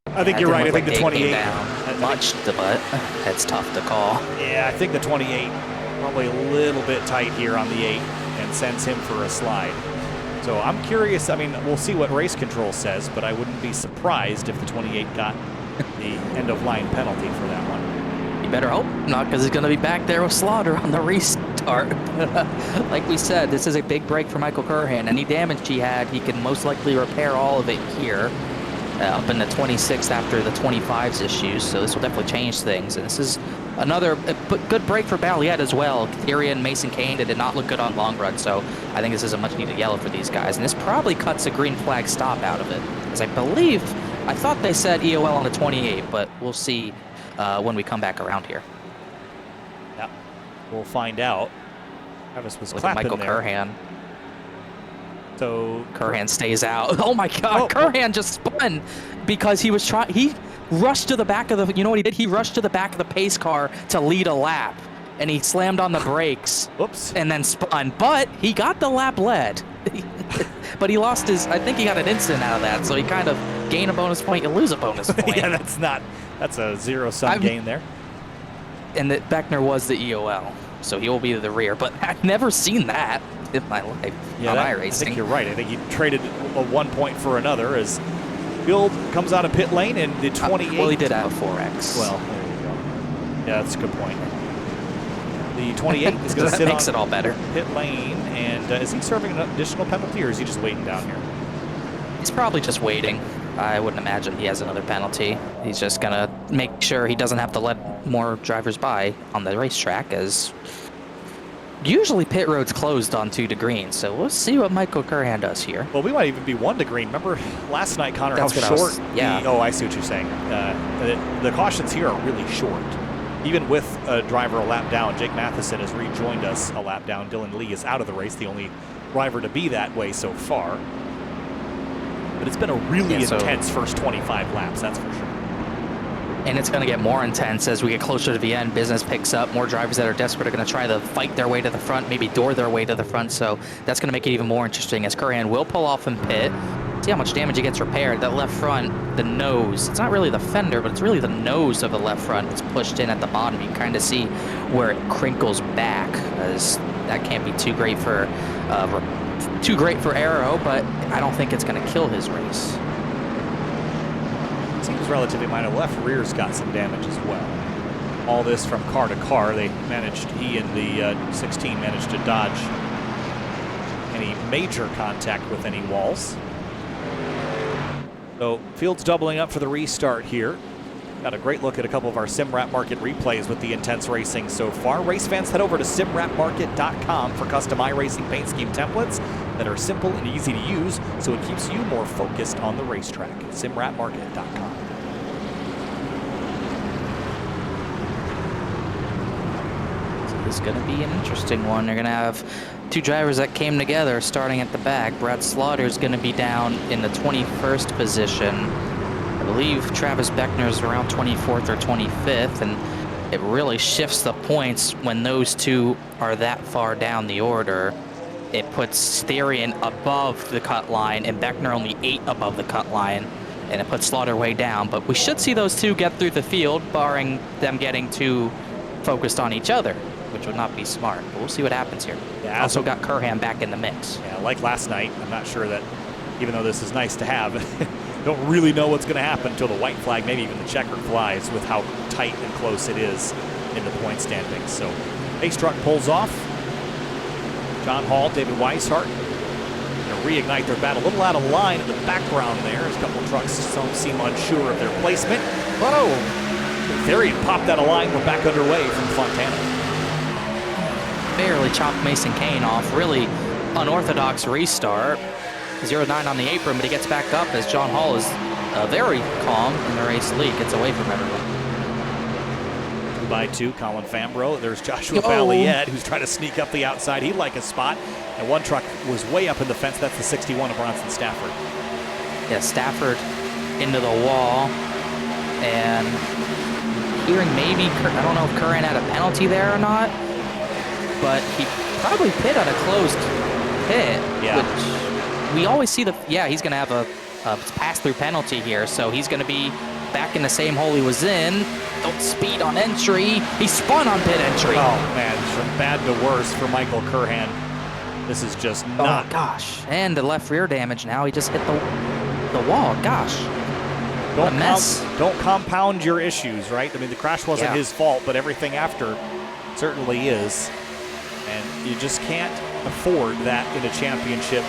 I think you're right. I think the 28. Much, but it's tough to call. Yeah, I think the 28 probably a little bit tight here on the 8 and sends him for a slide. So I'm curious. I mean, we'll see what race control says, but I wouldn't be surprised if the 28 got the end-of-line penalty for that one. You better hope not, because he's going to be back there with Slaughter on the restart. Like we said, this is a big break for Michael Curhan. Any damage he had, he can most likely repair all of it here. Up in the 26th after the 25's issues, so this will definitely change things. And this is another good break for Balliet as well. Tyrion and Mason Kane did not look good on long run, so I think this is a much needed yellow for these guys. And this probably cuts a green flag stop out of it, as I thought they said EOL on the 28, but we'll see when we come back around here. Yeah, we'll find out. Travis was with clapping Michael there. Curhan. So Curhan stays out. Oh my God! Curhan just spun because he was trying. He rushed to the back of the. You know what he did? He rushed to the back of the pace car to lead a lap. and he slammed on the brakes. Whoops. And then spun, but he got the lap lead. But he lost his, I think he got an instant out of that, so he kind of gain a bonus point, you lose a bonus point. Yeah, that's a zero-sum gain there. And that Beckner was the EOL, so he will be to the rear, but I've never seen that in my life on iRacing. I think you're right. I think he traded a 1 point for another as Field comes out of pit lane and the 28. Well, he did have a 4X. Well, there you go. Yeah, that's a good point. The 28 is going to sit makes on it all better. Pit lane, and is he serving an additional penalty, or is he just waiting down here? He's probably just waiting. I wouldn't imagine he has another penalty. He's just going to make sure he doesn't have to let more drivers by on the racetrack, as usually pit road's closed on 2 to green, so we'll see what Michael Curran does here. Well, we might even be 1 to green. Remember last night, Connor, That's how short yeah. oh, I see what you're saying. The cautions here are really short. Even with a driver a lap down, Jake Matheson has rejoined us a lap down. Dylan Lee is out of the race, the only driver to be that way so far. But it's been a really intense first 25 laps, that's for sure. And it's going to get more intense as we get closer to the end. Business picks up. More drivers that are desperate are going to try to fight their way to the front, maybe door their way to the front. So that's going to make it even more interesting as Curran will pull off and pit. See how much damage he gets repaired. That left front, the nose, it's not really the fender, but it's really the nose of the left front. It's pushed in at the bottom. You can kind of see where it crinkles back, as that can't be too great for Arrow, but I don't think it's going to kill his race. Seems relatively minor. Left rear's got some damage as well. All this from car to car. He and the 16 managed to dodge any major contact with any walls. So Field's doubling up for the restart here. Got a great look at a couple of our SimWrap Market replays with the intense racing so far. Race fans, head over to simwrapmarket.com for custom iRacing paint scheme templates that are simple and easy to use, so it keeps you more focused on the racetrack. simwrapmarket.com. This is going to be an interesting one. They're going to have 2 drivers that came together starting at the back. Brad Slaughter is going to be down in the 21st position. I believe Travis Beckner's around 24th or 25th, and it really shifts the points when those 2 are that far down the order. It puts Therian above the cut line and Beckner only 8 above the cut line, and it puts Slaughter way down. But we should see those 2 get through the field, barring them getting too focused on each other, which would not be smart. But we'll see what happens here. Yeah, also got Curhan back in the mix. Yeah, like last night, I'm not sure that, even though this is nice to have, don't really know what's going to happen until the white flag, maybe even the checker flies, with how tight and close it is in the point standings. So Ace Truck pulls off. John Hall, David Weishart going to reignite their battle. A little out of line in the background there as a couple of trucks seem unsure of their placement. Whoa! Therian popped out of line. We're back underway from Fontana. Barely chopped Mason Kane off. Really unorthodox restart. 0-9 on the apron, but he gets back up as John Hall is very calm in the race lead. Gets away from everyone. 2x2, Colin Fambro. There's Joshua Valiette, who's trying to sneak up the outside. He'd like a spot. And one truck was way up in the fence. That's the 61 of Bronson Stafford. Yeah, Stafford into the wall. And hearing maybe, I don't know if Curran had a penalty there or not, but he probably pit on a closed pit, which we always see he's going to have a pass-through penalty here, so he's going to be back in the same hole he was in. Don't speed on entry. He spun on pit entry. Oh, man, from bad to worse for Michael Curhan. This is just not. Oh, gosh. And the left rear damage now. He just hit the wall. Gosh. What a mess. Don't compound your issues, right? I mean, the crash wasn't his fault, but everything after certainly is. And you just can't afford that in a championship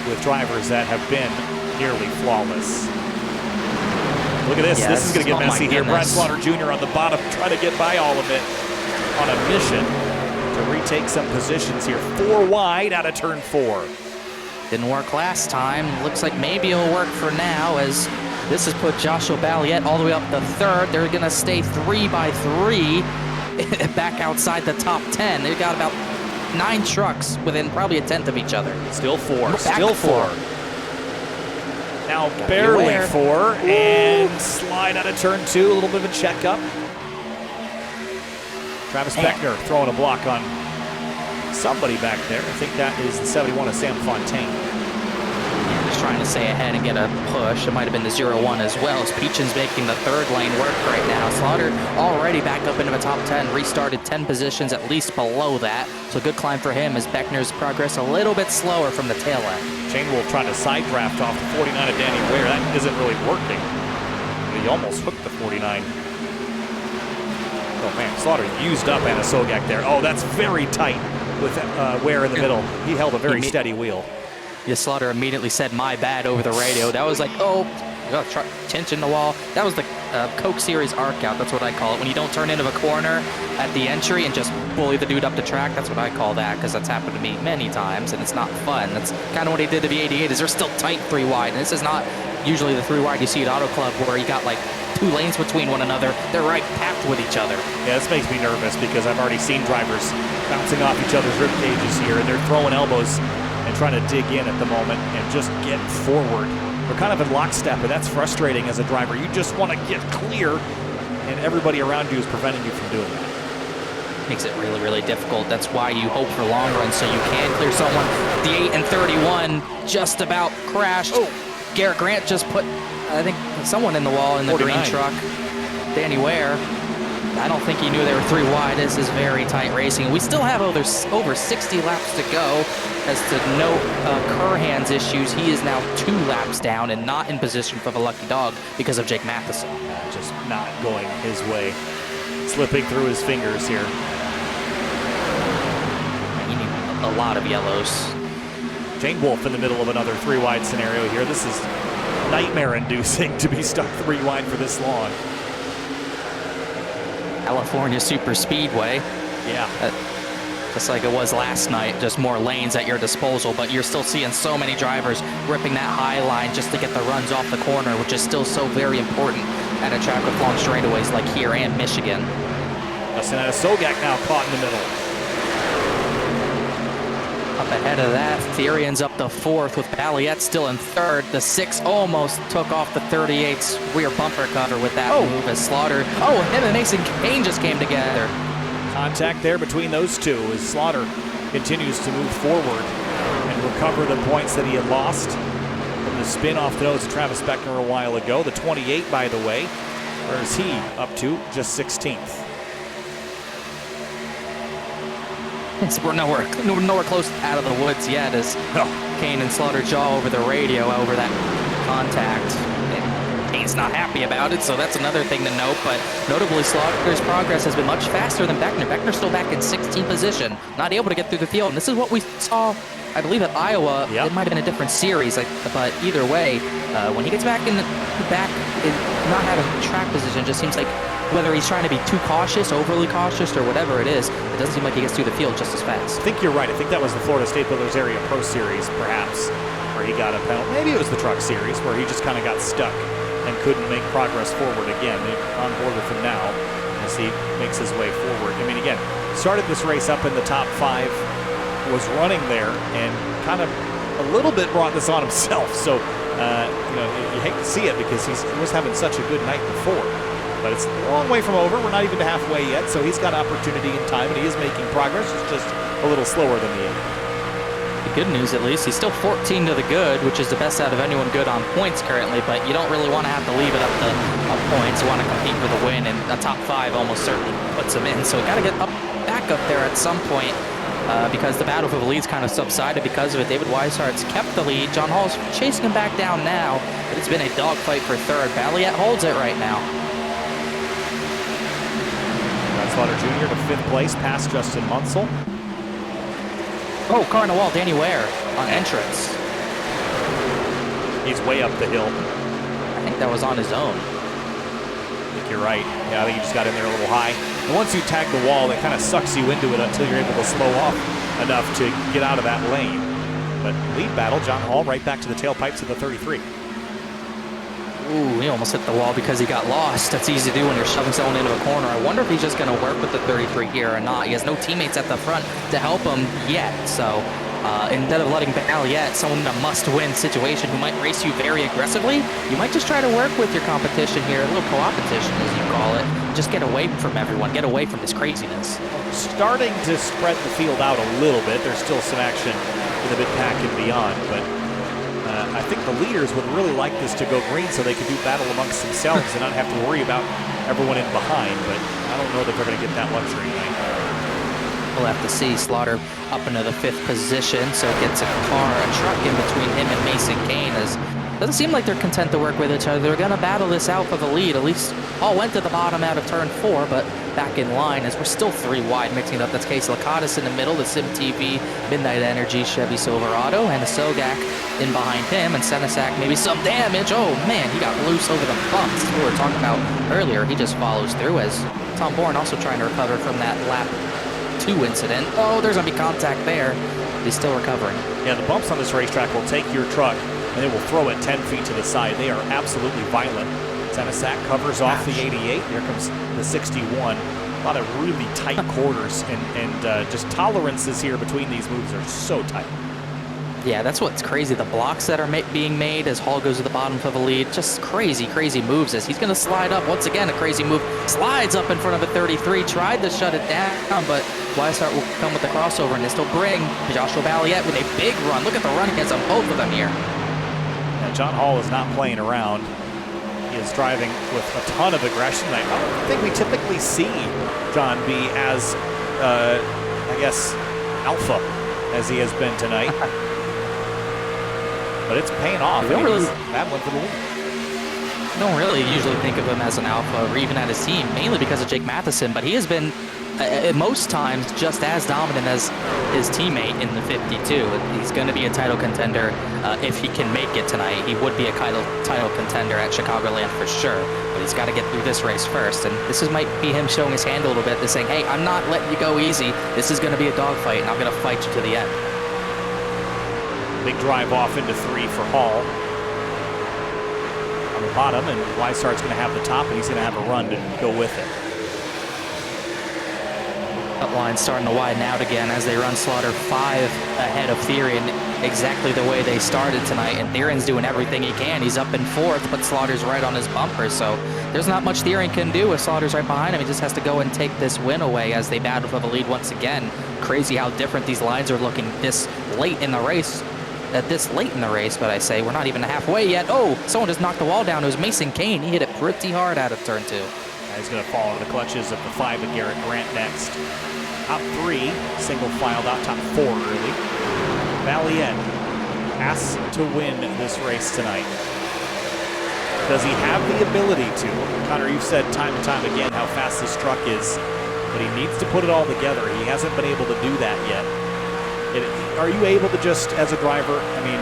with drivers that have been nearly flawless. Look at this. This is going to get messy here. Brad Slaughter Jr. on the bottom trying to get by all of it on a mission to retake some positions here. 4 wide out of turn 4. Didn't work last time. Looks like maybe it'll work for now, as this has put Joshua Balliet all the way up to 3rd. They're going to stay 3 by 3 back outside the top 10. They've got about 9 trucks within probably a 1/10 of each other. Still 4. Still 4. Now barely 4, and slide out of turn 2. A little bit of a checkup. Travis Beckner throwing a block on somebody back there. I think that is the 71 of Sam Fontaine. Just trying to stay ahead and get a push. It might have been the 0-1 as well, as Peachin's making the third lane work right now. Slaughter already back up into the top 10, restarted 10 positions at least below that. So good climb for him as Beckner's progress a little bit slower from the tail end. Shane Wolf trying to side draft off the 49 of Danny Ware. That isn't really working. He almost hooked the 49. Oh man, Slaughter used up Anna Sogak there. Oh, that's very tight with Ware in the middle. He held a very steady wheel. Yeah, Slaughter immediately said, "My bad," over the radio. That was like, oh, tinch in the wall. That was the Coke Series arc out. That's what I call it. When you don't turn into a corner at the entry and just bully the dude up the track, that's what I call that, because that's happened to me many times, and it's not fun. That's kind of what he did to the 88, is they're still tight 3 wide. And this is not usually the 3 wide you see at Auto Club where you got like 2 lanes between one another. They're right packed with each other. Yeah, this makes me nervous because I've already seen drivers bouncing off each other's rib cages here, and they're throwing elbows and trying to dig in at the moment and just get forward. We're kind of in lockstep, and that's frustrating as a driver. You just want to get clear, and everybody around you is preventing you from doing that. Makes it really, really difficult. That's why you hope for long runs, so you can clear someone. The 8 and 31 just about crashed. Oh. Garrett Grant just put, I think, someone in the wall in the 49. Green truck. Danny Ware. I don't think he knew they were 3 wide. This is very tight racing. We still have over 60 laps to go. As to note Curhan's issues, he is now 2 laps down and not in position for the lucky dog because of Jake Matheson. Just not going his way. Slipping through his fingers here. You need a lot of yellows. Shane Wolf in the middle of another 3 wide scenario here. This is nightmare-inducing to be stuck 3 wide for this long. California Super Speedway. Yeah. Just like it was last night, just more lanes at your disposal, but you're still seeing so many drivers ripping that high line just to get the runs off the corner, which is still so very important at a track with long straightaways like here and Michigan. Justin Sogak now caught in the middle. Up ahead of that, Therian's up to 4th with Balliet still in 3rd. The 6 almost took off the 38's rear bumper cover with that move as Slaughter. Oh, him and Mason Kane just came together. Contact there between those two as Slaughter continues to move forward and recover the points that he had lost from the spin off the nose of Travis Beckner a while ago. The 28, by the way, where is he up to? Just 16th. We're nowhere close out of the woods yet as Kane and Slaughter jaw over the radio over that contact. And Kane's not happy about it, so that's another thing to note. But notably, Slaughter's progress has been much faster than Beckner. Beckner's still back in 16th position, not able to get through the field. And this is what we saw, I believe, at Iowa. It might have been a different series, but either way, when he gets back in not having track position, it just seems like whether he's trying to be too cautious, overly cautious, or whatever it is, it doesn't seem like he gets through the field just as fast. I think you're right. I think that was the Florida State Builders Area Pro Series, perhaps, where he got a penalty. Maybe it was the Truck Series, where he just kind of got stuck and couldn't make progress forward again. On board with him now as he makes his way forward. I mean, again, started this race up in the top 5, was running there, and kind of a little bit brought this on himself. So, you hate to see it because he was having such a good night before. But it's a long way from over. We're not even halfway yet, so he's got opportunity and time, and he is making progress. It's just a little slower than the 8. The good news, at least, he's still 14 to the good, which is the best out of anyone good on points currently, but you don't really want to have to leave it up to points. You want to compete for the win, and a top 5 almost certainly puts him in. So got to get back up there at some point because the battle for the lead's kind of subsided because of it. David Weishart's kept the lead. John Hall's chasing him back down now, but it's been a dogfight for 3rd. Balliet holds it right now. Slaughter Jr. to 5th place, past Justin Munsell. Oh, car on the wall, Danny Ware on entrance. He's way up the hill. I think that was on his own. I think you're right. Yeah, I think he just got in there a little high. And once you tag the wall, it kind of sucks you into it until you're able to slow off enough to get out of that lane. But lead battle, John Hall right back to the tailpipes of the 33. Ooh, he almost hit the wall because he got lost. That's easy to do when you're shoving someone into a corner. I wonder if he's just going to work with the 33 here or not. He has no teammates at the front to help him yet, so Instead of letting Balliet, someone in a must-win situation who might race you very aggressively, you might just try to work with your competition here, a little co-opetition as you call it. Just get away from everyone, get away from this craziness. Starting to spread the field out a little bit. There's still some action in the mid-pack and beyond, but I think the leaders would really like this to go green so they could do battle amongst themselves and not have to worry about everyone in behind, but I don't know that they're going to get that luxury tonight. We'll have to see. Slaughter up into the 5th position, so gets a truck in between him and Mason Kane. As doesn't seem like they're content to work with each other. They're going to battle this out for the lead. At least all went to the bottom out of turn 4, but back in line as we're still 3 wide, mixing it up. That's Casey Lacatus in the middle, the Sim TV, Midnight Energy, Chevy Silverado, and the Sogak in behind him, and Senesac maybe some damage. Oh man, he got loose over the bumps. That's what we were talking about earlier. He just follows through as Tom Bourne also trying to recover from that lap 2 incident. Oh, there's gonna be contact there. He's still recovering. Yeah, the bumps on this racetrack will take your truck and they will throw it 10 feet to the side. They are absolutely violent. Senesac covers off the 88. Here comes the 61. A lot of really tight quarters and just tolerances here between these moves are so tight. Yeah, that's what's crazy. The blocks that are being made as Hall goes to the bottom for the lead. Just crazy, crazy moves as he's going to slide up. Once again, a crazy move. Slides up in front of the 33. Tried to shut it down, but Weishart will come with the crossover, and this will bring Joshua Balliet with a big run. Look at the run against both of them here. Yeah, John Hall is not playing around. He is driving with a ton of aggression. I don't think we typically see John be as, I guess, alpha as he has been tonight. But it's paying off. We don't really battling for the lead. Don't really usually think of him as an alpha or even at his team, mainly because of Jake Matheson, but he has been at most times just as dominant as his teammate in the 52. He's going to be a title contender if he can make it tonight. He would be a title contender at Chicagoland for sure, but he's got to get through this race first, and this might be him showing his hand a little bit, saying, hey, I'm not letting you go easy. This is going to be a dogfight, and I'm going to fight you to the end. Big drive off into 3 for Hall. On the bottom, and Weishart's going to have the top, and he's going to have a run to go with it. That line starting to widen out again as they run Slaughter 5 ahead of Theory, and exactly the way they started tonight. And Theoren's doing everything he can. He's up in 4th, but Slaughter's right on his bumper, so there's not much Theoren can do if Slaughter's right behind him. He just has to go and take this win away as they battle for the lead once again. Crazy how different these lines are looking this late in the race. But I say we're not even halfway yet. Oh, someone just knocked the wall down. It was Mason Kane. He hit it pretty hard out of turn 2. He's going to fall into the clutches of the 5 of Garrett Grant next. Top 3, single filed out, top 4 early. Balliet has to win this race tonight. Does he have the ability to? Connor, you've said time and time again how fast this truck is, but he needs to put it all together. He hasn't been able to do that yet. Are you able to just, as a driver, I mean,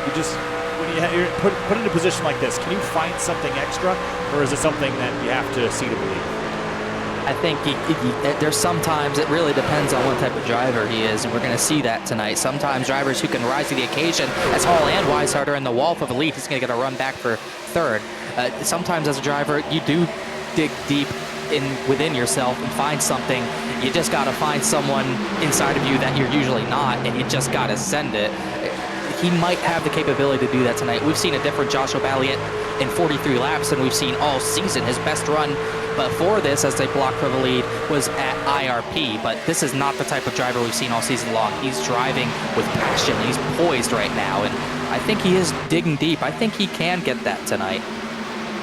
you just, when you're put in a position like this, can you find something extra, or is it something that you have to see to believe? I think there's sometimes it really depends on what type of driver he is, and we're going to see that tonight. Sometimes drivers who can rise to the occasion, as Hall and Weishart are in the wall for the lead, he's going to get a run back for 3rd. Sometimes as a driver, you do dig deep within yourself and find something. You just got to find someone inside of you that you're usually not, and you just got to send it. He might have the capability to do that tonight. We've seen a different Joshua Balliet in 43 laps than we've seen all season. His best run before this, as they blocked for the lead, was at IRP, but this is not the type of driver we've seen all season long. He's driving with passion. He's poised right now, and I think he is digging deep. I think he can get that tonight.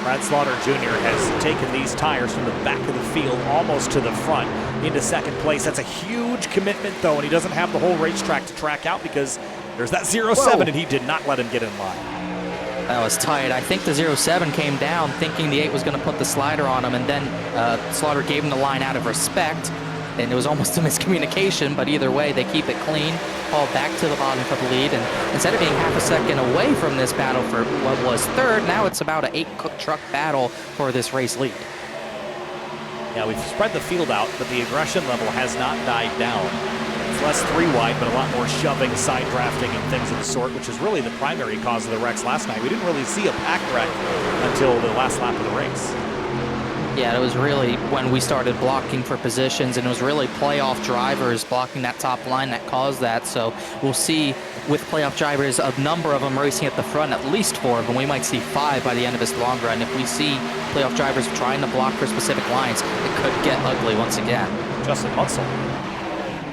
Brad Slaughter Jr. has taken these tires from the back of the field almost to the front into 2nd place. That's a huge commitment, though, and he doesn't have the whole racetrack to track out because there's that 07, and he did not let him get in line. That was tight. I think the 07 came down thinking the 8 was going to put the slider on him, and then Slaughter gave him the line out of respect, and it was almost a miscommunication, but either way, they keep it clean. Paul back to the bottom for the lead, and instead of being half a second away from this battle for what was 3rd, now it's about an 8 truck battle for this race lead. Yeah, we've spread the field out, but the aggression level has not died down. It's less 3 wide, but a lot more shoving, side drafting, and things of the sort, which is really the primary cause of the wrecks last night. We didn't really see a pack wreck until the last lap of the race. Yeah, it was really when we started blocking for positions, and it was really playoff drivers blocking that top line that caused that. So we'll see with playoff drivers, a number of them racing at the front, at least 4, but we might see 5 by the end of this long run. If we see playoff drivers trying to block for specific lines, it could get ugly once again. Justin Munsell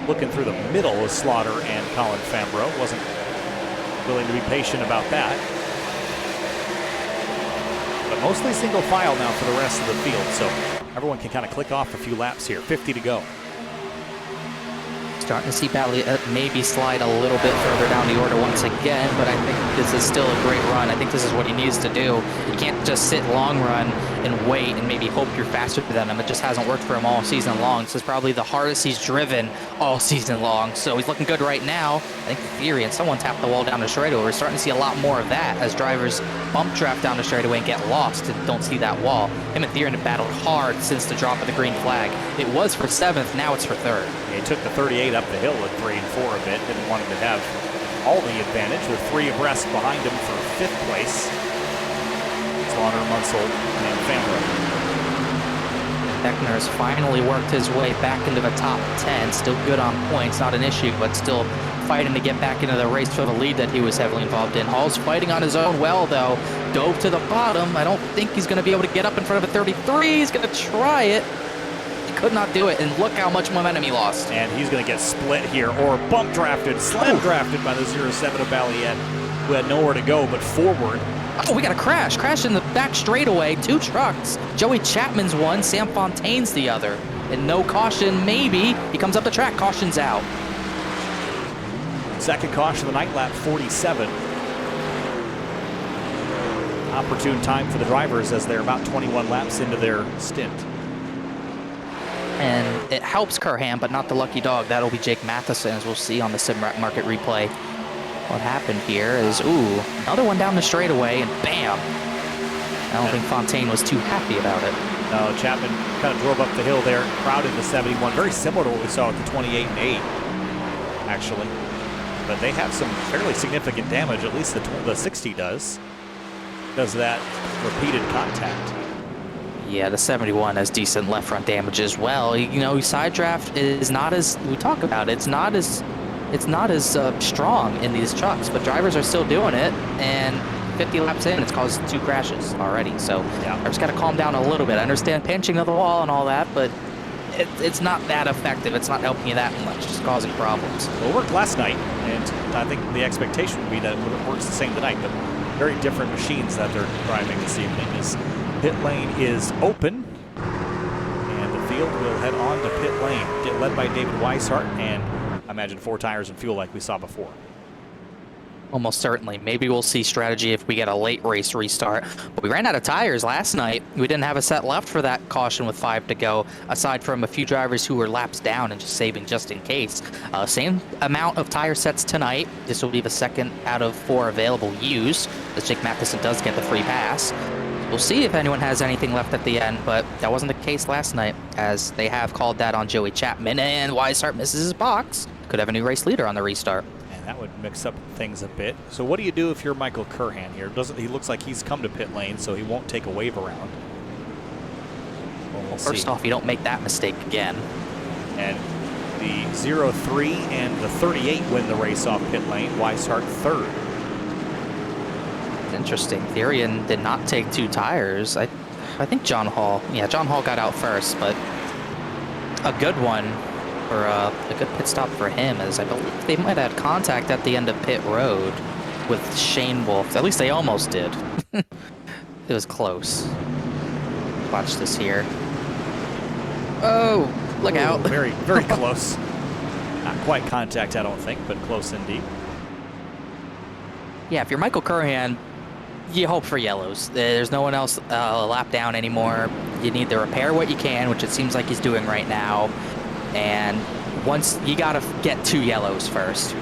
looking through the middle of Slaughter and Colin Fambro. Wasn't willing to be patient about that. But mostly single file now for the rest of the field, so everyone can kind of click off a few laps here. 50 to go. Starting to see Batley maybe slide a little bit further down the order once again, but I think this is still a great run. I think this is what he needs to do. You can't just sit long run and wait and maybe hope you're faster than him. It just hasn't worked for him all season long. This is probably the hardest he's driven all season long. So he's looking good right now. I think Theory and someone tapped the wall down the straightaway. We're starting to see a lot more of that as drivers bump draft down the straightaway and get lost and don't see that wall. Him and Theory have battled hard since the drop of the green flag. It was for 7th, now it's for 3rd. He took the 38 up the hill at 3 and 4 a bit. Didn't want him to have all the advantage with 3 abreast behind him for 5th place. Slaughter, Munsell, and Fambro. Beckner has finally worked his way back into the top 10. Still good on points, not an issue, but still fighting to get back into the race for the lead that he was heavily involved in. Hall's fighting on his own well, though. Dove to the bottom. I don't think he's going to be able to get up in front of a 33. He's going to try it. He could not do it, and look how much momentum he lost. And he's going to get split here, or bump drafted, slam drafted by the 07 of Valiette, who had nowhere to go but forward. Oh, we got a crash. Crash in the back straightaway. 2 trucks. Joey Chapman's one, Sam Fontaine's the other. And no caution, maybe. He comes up the track, caution's out. Second caution of the night, lap 47. Opportune time for the drivers as they're about 21 laps into their stint. And it helps Curhan, but not the lucky dog. That'll be Jake Matheson, as we'll see on the Sim Market replay. What happened here is, ooh, another one down the straightaway, and bam. I don't think Fontaine was too happy about it. No, Chapman kind of drove up the hill there, crowded the 71. Very similar to what we saw at the 28 and 8, actually. But they have some fairly significant damage, at least the 60 does. Does that repeated contact. Yeah, the 71 has decent left front damage as well. You know, side draft is not as, we talk about it, it's not as strong in these trucks, but drivers are still doing it, and 50 laps in, it's caused 2 crashes already. So I just got to calm down a little bit. I understand pinching of the wall and all that, but it's not that effective. It's not helping you that much. It's just causing problems. Well, it worked last night, and I think the expectation would be that it works the same tonight, but very different machines that they're driving this evening. This pit lane is open, and the field will head on to pit lane, led by David Weishart, and I imagine 4 tires and fuel like we saw before. Almost certainly. Maybe we'll see strategy if we get a late race restart. But we ran out of tires last night. We didn't have a set left for that caution with 5 to go, aside from a few drivers who were laps down and just saving just in case. Same amount of tire sets tonight. This will be the 2nd out of 4 available used, as Jake Matheson does get the free pass. We'll see if anyone has anything left at the end, but that wasn't the case last night, as they have called that on Joey Chapman, and Weishart misses his box. Could have a new race leader on the restart. And that would mix up things a bit. So what do you do if you're Michael Curhan here? He looks like he's come to pit lane, so he won't take a wave around. We'll First off, you don't make that mistake again. And the 03 and the 38 win the race off pit lane. Weishart 3rd. Interesting. Therian did not take 2 tires. I think John Hall. Yeah, John Hall got out first, but a good one. For a good pit stop for him, as I believe they might have had contact at the end of pit road with Shane Wolf. At least they almost did. It was close. Watch this here. Oh, look out. Very, very close. Not quite contact, I don't think, but close indeed. Yeah, if you're Michael Curhan, you hope for yellows. There's no one else a lap down anymore. You need to repair what you can, which it seems like he's doing right now. And once you got to get 2 yellows first.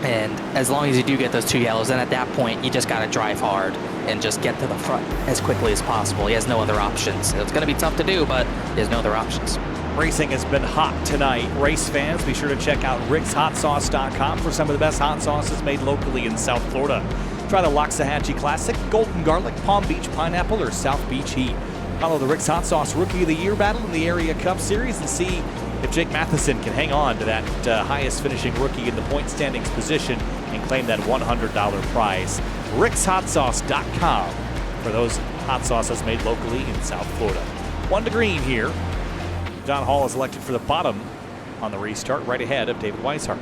And as long as you do get those 2 yellows, then at that point, you just got to drive hard and just get to the front as quickly as possible. He has no other options. It's going to be tough to do, but there's no other options. Racing has been hot tonight. Race fans, be sure to check out rickshotsauce.com for some of the best hot sauces made locally in South Florida. Try the Loxahatchee Classic, Golden Garlic, Palm Beach Pineapple, or South Beach Heat. Follow the Rick's Hot Sauce Rookie of the Year battle in the Area Cup Series and see if Jake Matheson can hang on to that highest finishing rookie in the point standings position and claim that $100 prize. rickshotsauce.com for those hot sauces made locally in South Florida. 1 to green here. John Hall is elected for the bottom on the restart, right ahead of David Weishart.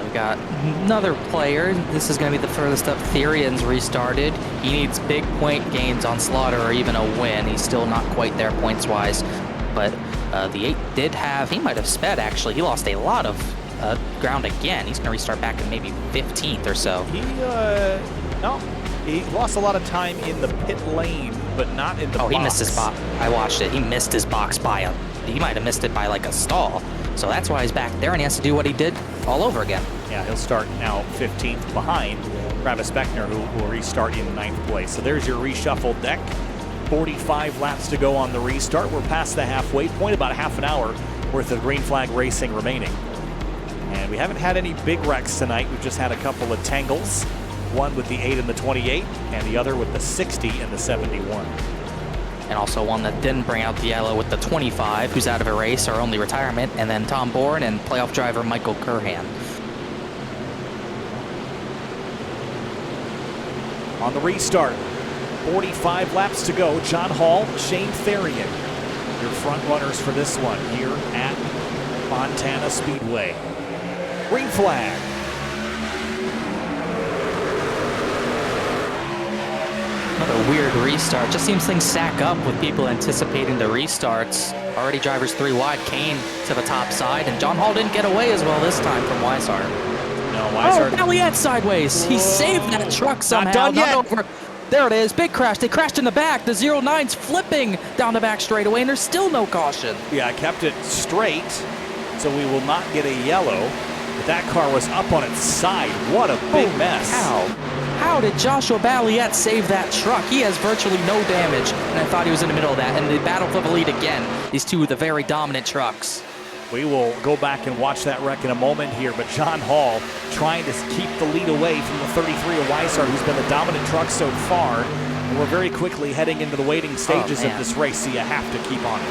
We got another player. This is going to be the furthest up. Therian's restarted. He needs big point gains on Slaughter or even a win. He's still not quite there points-wise. But the 8 did have, he might have sped actually. He lost a lot of ground again. He's going to restart back in maybe 15th or so. He lost a lot of time in the pit lane, but not in the box. He missed his box. I watched it. He missed his box by he might have missed it by like a stall. So that's why he's back there, and he has to do what he did all over again. Yeah, he'll start now 15th behind Travis Beckner, who will restart in 9th place. So there's your reshuffled deck. 45 laps to go on the restart. We're past the halfway point, about a half an hour worth of green flag racing remaining. And we haven't had any big wrecks tonight. We've just had a couple of tangles. One with the 8 and the 28, and the other with the 60 and the 71. And also one that didn't bring out the yellow with the 25, who's out of a race, our only retirement, and then Tom Bourne and playoff driver Michael Curhan. On the restart, 45 laps to go. John Hall, Shane Therian, your front runners for this one here at Fontana Speedway. Green flag. Another weird restart. Just seems things stack up with people anticipating the restarts. Already drivers 3 wide. Kane to the top side, and John Hall didn't get away as well this time from Weishart. No, Weishart. Oh, Balliet sideways. He saved that truck somehow. Not done yet. Over. There it is. Big crash. They crashed in the back. The 09's flipping down the back straightaway, and there's still no caution. Yeah, I kept it straight, so we will not get a yellow. But that car was up on its side. What a big mess. How did Joshua Balliet save that truck? He has virtually no damage, and I thought he was in the middle of that. And the battle for the lead again. These two of the very dominant trucks. We will go back and watch that wreck in a moment here, but John Hall trying to keep the lead away from the 33 of Weishart, who's been the dominant truck so far. And we're very quickly heading into the waiting stages of this race, so you have to keep on it.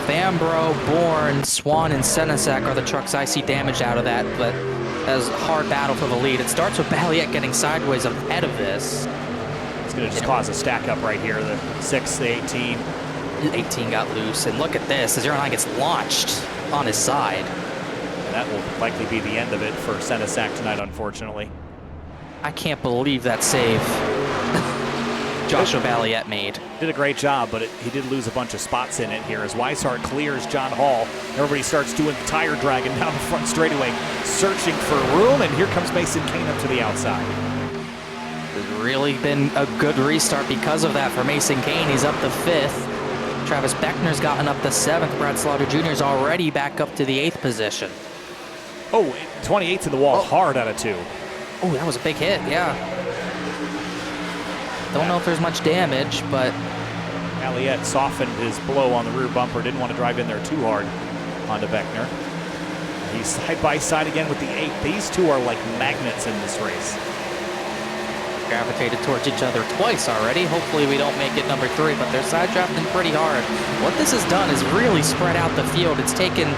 Fambro, Bourne, Swan, and Senesac are the trucks I see damaged out of that, but as a hard battle for the lead. It starts with Balliet getting sideways ahead of this. It's going to just cause a stack up right here. The 6, the 18. 18 got loose, and look at this. The 09 gets launched on his side. And that will likely be the end of it for Senesac tonight, unfortunately. I can't believe that save Joshua Balliet made. Did a great job, but he did lose a bunch of spots in it here as Weishart clears John Hall. Everybody starts doing the tire dragging down the front straightaway, searching for room, and here comes Mason Kane up to the outside. It's really been a good restart because of that for Mason Kane. He's up to 5th. Travis Beckner's gotten up to 7th. Brad Slaughter Jr. is already back up to the 8th position. Oh, 28th to the wall, hard out of 2. Oh, that was a big hit, yeah. Don't know if there's much damage, but Balliet softened his blow on the rear bumper. Didn't want to drive in there too hard onto Beckner. He's side by side again with the 8. These two are like magnets in this race. Gravitated towards each other twice already. Hopefully we don't make it number 3, but they're side drafting pretty hard. What this has done is really spread out the field. It's taken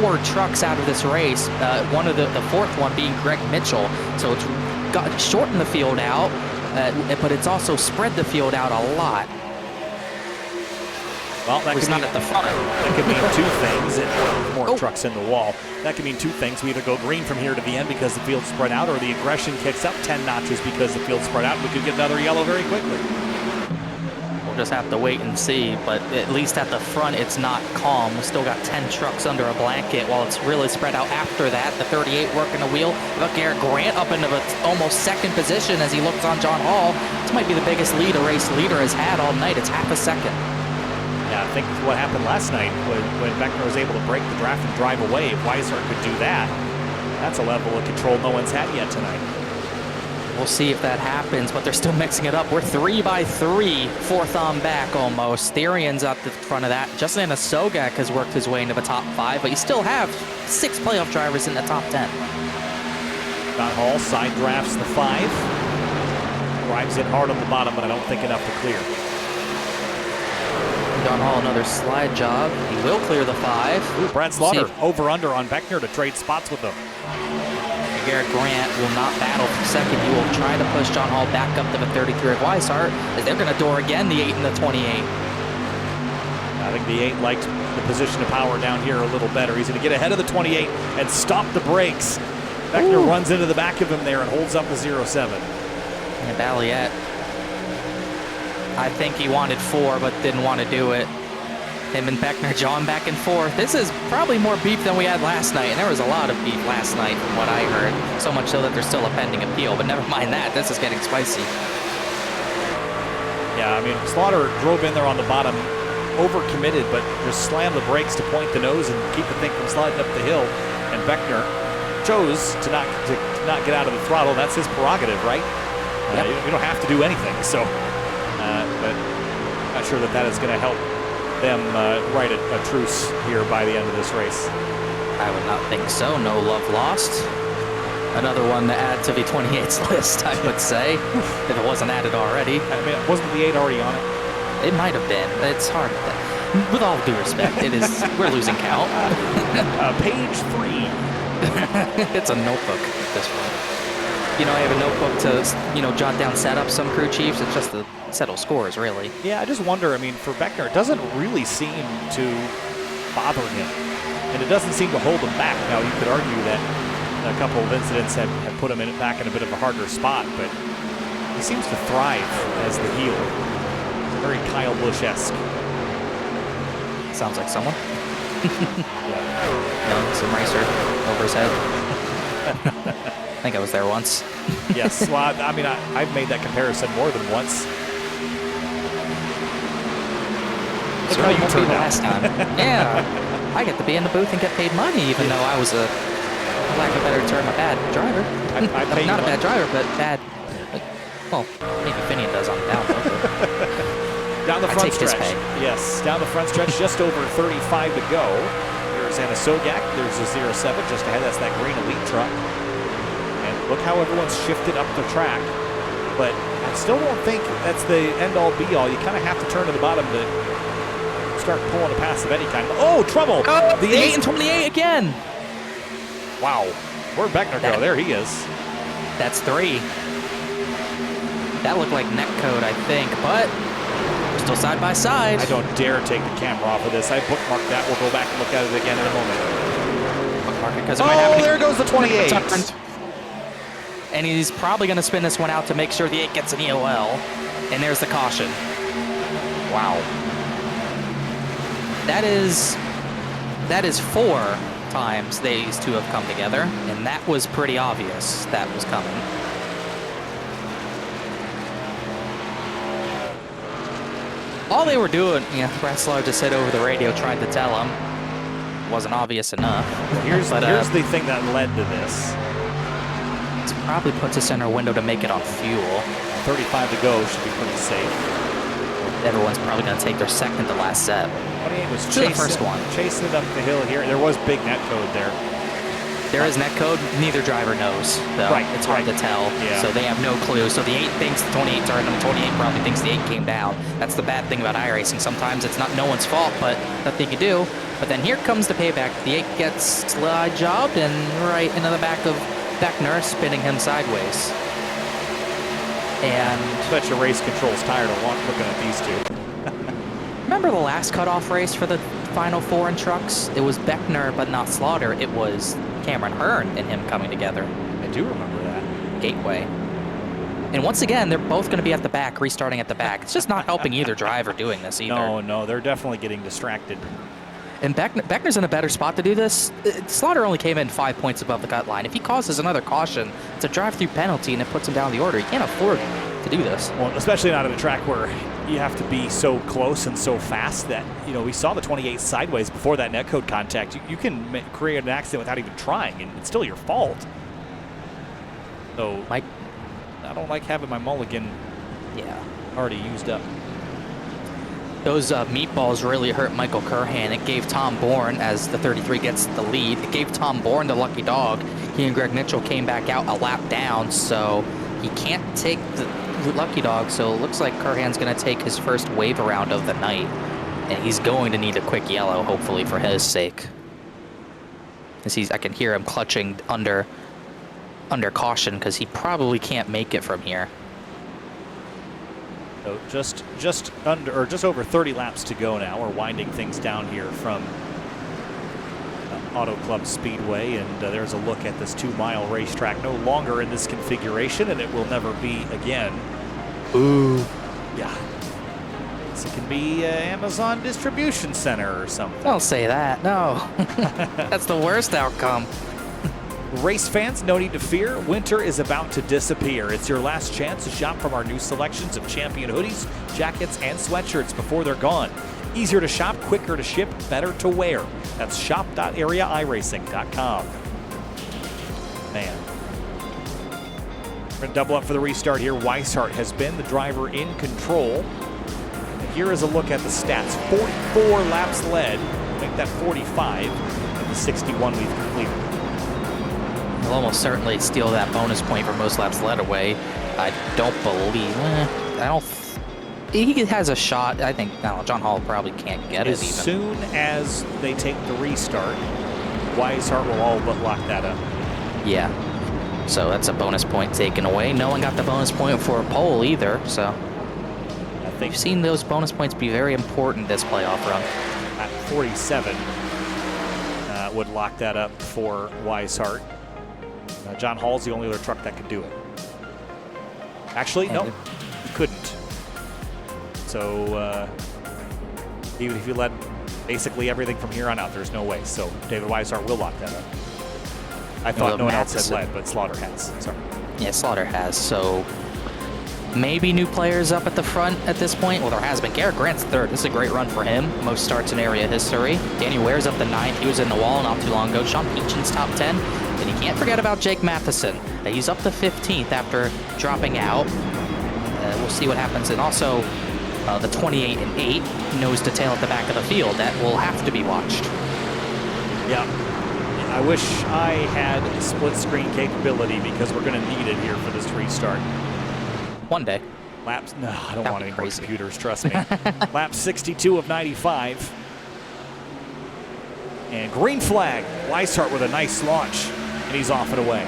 4 trucks out of this race. One of the 4th one being Greg Mitchell. So it's shortened the field out. But it's also spread the field out a lot. Well, that could not at the front. That could mean 2 things. More trucks in the wall. That could mean 2 things. We either go green from here to the end because the field's spread out, or the aggression kicks up 10 notches because the field's spread out. We could get another yellow very quickly. We'll just have to wait and see, but at least at the front, it's not calm. We still got 10 trucks under a blanket while it's really spread out after that. The 38 working the wheel. Look, Garrett Grant up into almost 2nd position as he looks on John Hall. This might be the biggest lead a race leader has had all night. It's half a second. Yeah, I think what happened last night when Beckner was able to break the draft and drive away, if Weishart could do that, that's a level of control no one's had yet tonight. We'll see if that happens, but they're still mixing it up. We're 3 by 3, 4th on back almost. Therian's up the front of that. Justin Asogak has worked his way into the top 5, but you still have 6 playoff drivers in the top 10. John Hall side drafts the 5. Drives in hard on the bottom, but I don't think enough to clear. John Hall, another slide job. He will clear the 5. Ooh, Brad Slaughter over-under on Beckner to trade spots with him. Garrett Grant will not battle for second. He will try to push John Hall back up to the 33 of Weishart, as they're going to door again the 8 and the 28. I think the 8 liked the position of power down here a little better. He's going to get ahead of the 28 and stop the brakes. Beckner runs into the back of him there and holds up the 0-7. And Balliet, I think he wanted 4, but didn't want to do it. Him and Beckner jawing back and forth. This is probably more beef than we had last night, and there was a lot of beef last night from what I heard. So much so that there's still a pending appeal, but never mind that. This is getting spicy. Yeah, I mean, Slaughter drove in there on the bottom, overcommitted, but just slammed the brakes to point the nose and keep the thing from sliding up the hill. And Beckner chose to not get out of the throttle. That's his prerogative, right? Yep. You don't have to do anything. So, but not sure that is going to help them write a truce here by the end of this race. I would not think so. No love lost. Another one to add to the 28's list, I would say, if it wasn't added already. I mean, wasn't the 8 already on it? It might have been. It's hard. With all due respect, it is. We're losing count. Page 3. It's a notebook at this point. You know, I have a notebook to, jot down setups, some crew chiefs. It's just to settle scores, really. Yeah, I just wonder, I mean, for Beckner, it doesn't really seem to bother him. And it doesn't seem to hold him back. Now, you could argue that a couple of incidents have put him back in a bit of a harder spot, but he seems to thrive as the heel. Very Kyle Busch-esque. Sounds like someone. Yeah. No, some racer over his head. I think I was there once. Yes, well, I mean, I've made that comparison more than once. Look how you turned out. Last time. Yeah, I get to be in the booth and get paid money, even though I was for lack of a better term, a bad driver. I pay not a money. bad driver, but bad. Well, maybe Finian does on the downhill. Down the front take his stretch. pay. Yes, down the front stretch, just over 35 to go. There's Anna Sogak. There's a 0-7 just ahead. That's that green elite truck. And look how everyone's shifted up the track. But I still don't think that's the end-all, be-all. You kind of have to turn to the bottom to start pulling a pass of any kind. Oh, trouble! Oh, the 8 and 28 again. Wow. Where'd Beckner go? There he is. That's 3. That looked like net code, I think, but we're still side by side. I don't dare take the camera off of this. I bookmarked that. We'll go back and look at it again in a moment. Bookmark it because it might happen. There goes the 28. And he's probably going to spin this one out to make sure the 8 gets an EOL. And there's the caution. Wow. That is 4 times these two have come together, and that was pretty obvious that was coming. All they were doing, Brad Slaughter just said over the radio, tried to tell him. Wasn't obvious enough. Here's the thing that led to this. It probably puts us in our window to make it on fuel. 35 to go should be pretty safe. Everyone's probably going to take their second to last set. 28 was the first one. Chasing it up the hill here. There was big net code there. There is net code. Neither driver knows, though. Right, it's hard to tell. Yeah. So they have no clue. So the 8 thinks the 28 turned, and the 28 probably thinks the 8 came down. That's the bad thing about iRacing. Sometimes it's not no one's fault, but nothing you do. But then here comes the payback. The 8 gets slide jobbed and right into the back of Beckner, spinning him sideways. And Bet your race control's tired of looking at these two. remember the last cutoff race for the final 4 in trucks? It was Beckner, but not Slaughter. It was Cameron Hearn and him coming together. I do remember that. Gateway. And once again, they're both going to be at the back, restarting at the back. It's just not helping either driver doing this either. No, they're definitely getting distracted. And Beckner's in a better spot to do this. Slaughter only came in 5 points above the cut line. If he causes another caution, it's a drive-through penalty, and it puts him down the order. He can't afford to do this. Well, especially not at a track where you have to be so close and so fast that, we saw the 28 sideways before that netcode contact. You can create an accident without even trying, and it's still your fault. So I don't like having my mulligan already used up. Those meatballs really hurt Michael Curhan. It gave Tom Bourne, as the 33 gets the lead, it gave Tom Bourne the lucky dog. He and Greg Mitchell came back out a lap down, so he can't take the lucky dog. So it looks like Curhan's going to take his first wave around of the night. And he's going to need a quick yellow, hopefully, for his sake. I can hear him clutching under caution because he probably can't make it from here. So just over 30 laps to go now. We're winding things down here from Auto Club Speedway, and there's a look at this 2-mile racetrack. No longer in this configuration, and it will never be again. Ooh. Yeah. So it can be Amazon distribution center or something. Don't say that. No. That's the worst outcome. Race fans, no need to fear. Winter is about to disappear. It's your last chance to shop from our new selections of champion hoodies, jackets, and sweatshirts before they're gone. Easier to shop, quicker to ship, better to wear. That's shop.areairacing.com. Man. We're going to double up for the restart here. Weishart has been the driver in control. And here is a look at the stats. 44 laps led. Make that 45 in the 61 we've completed. He'll almost certainly steal that bonus point for most laps led away. I don't believe. He has a shot. I think John Hall probably can't get it even. As soon as they take the restart, Weishart will all but lock that up. Yeah. So that's a bonus point taken away. No one got the bonus point for a pole either. So I think we've seen those bonus points be very important this playoff run. At 47 would lock that up for Weishart. John Hall's the only other truck that could do it. Actually, no, he couldn't. So even if you let basically everything from here on out, there's no way. So David Weishart will lock that up. I thought no one else had led, but Slaughter has. Sorry. Yeah, Slaughter has. So maybe new players up at the front at this point. Well, there has been. Garrett Grant's third. This is a great run for him. Most starts in area history. Danny Ware's up the 9th. He was in the wall not too long ago. Sean Peachin's top 10. And you can't forget about Jake Matheson. He's up to 15th after dropping out. We'll see what happens. And also the 28 and 8 nose to tail at the back of the field. That will have to be watched. Yeah. I wish I had split screen capability because we're going to need it here for this restart. One day. Laps, no, I don't That'd want be any more crazy. computers, trust me. Lap 62 of 95. And green flag. Weishart with a nice launch, and he's off and away.